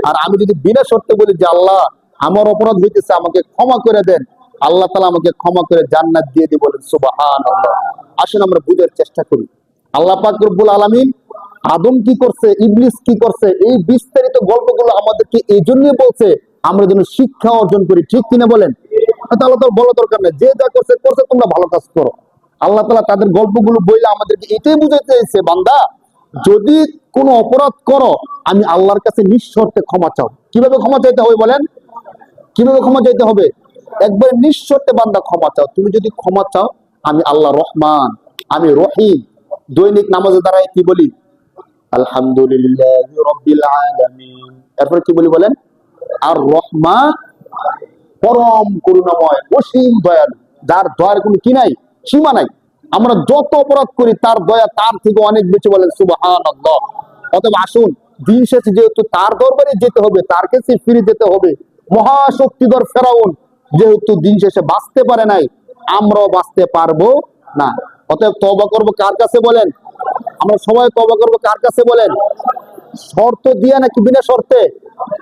[SPEAKER 1] আর আমি যদি বিনা শর্তে বলি যে আল্লাহ, আমার অপরাধ হইতেছে, আমাকে ক্ষমা করে দেন, আল্লাহ তাআলা আমাকে ক্ষমা করে জান্নাত দিয়ে দিবেন, বলেন সুবহানাল্লাহ। আসুন আমরা বুঝার চেষ্টা করি, আল্লাহ পাক রব্বুল আলামিন আদম কি করছে, ইবলিস কি করছে, এই বিস্তারিত গল্পগুলো আমাদেরকে এই জন্যই বলছে, আমরা যেন শিক্ষা অর্জন করি, ঠিক কিনা বলেন? তাহলে তো বলা দরকার নেই, যে যা করছে করছে, তোমরা ভালো কাজ করো। আল্লাহ তাআলা তাদের গল্পগুলো বইলে আমাদেরকে এটাই বুঝাইতে চাইছে, বান্দা যদি কোনো অপরাধ করো, আমি আল্লাহর কাছে নিঃশর্তে ক্ষমা চাও। কিভাবে ক্ষমা চাইতে হবে বলেন? কিভাবে ক্ষমা চাইতে হবে? একবার নিঃশর্তে বান্দা ক্ষমা চাও। তুমি যদি ক্ষমা চাও, আমি আল্লাহ রহমান, আমি রহিম। দৈনিক নামাজে দাঁড়ায় কি বলি? আলহামদুলিল্লাহি রাব্বিল আলামিন। এরপর কি বলি বলেন? আর রহমান, পরম করুণাময়, অসীম দয়ালু, যার দয়ার কোনো কি নাই, সীমা নাই। আমরা যত অপরাধ করি, তার দয়া তার থেকে অনেক বেশি, বলেন সুবহানাল্লাহ। অতএব আসুন, দিন শেষে যেহেতু তার দরবারে যেতে হবে, তার কাছে ফিরে যেতে হবে। মহাশক্তিধর ফেরাউন যেহেতু দিন শেষে বাঁচতে পারে নাই, আমরাও বাঁচতে পারবো না। অতএব তওবা করবো কার কাছে বলেন? আমরা সবাই তওবা করবো কার কাছে বলেন? শর্ত দিয়া নাকি বিনা শর্তে?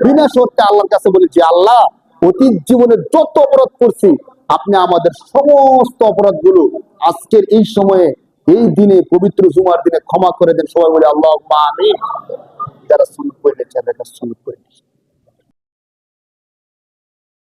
[SPEAKER 1] বিনা শর্তে আল্লাহর কাছে বলেছি, আল্লাহ অতীত জীবনে যত অপরাধ করছি, আপনি আমাদের সমস্ত অপরাধ গুলো আজকের এই সময়ে, এই দিনে, পবিত্র জুমার দিনে ক্ষমা করে দেন। সবাই বলে আল্লাহুম্মা আমিন। যারা সুন্নাত পড়লে, যারা সুন্নাত পড়লে।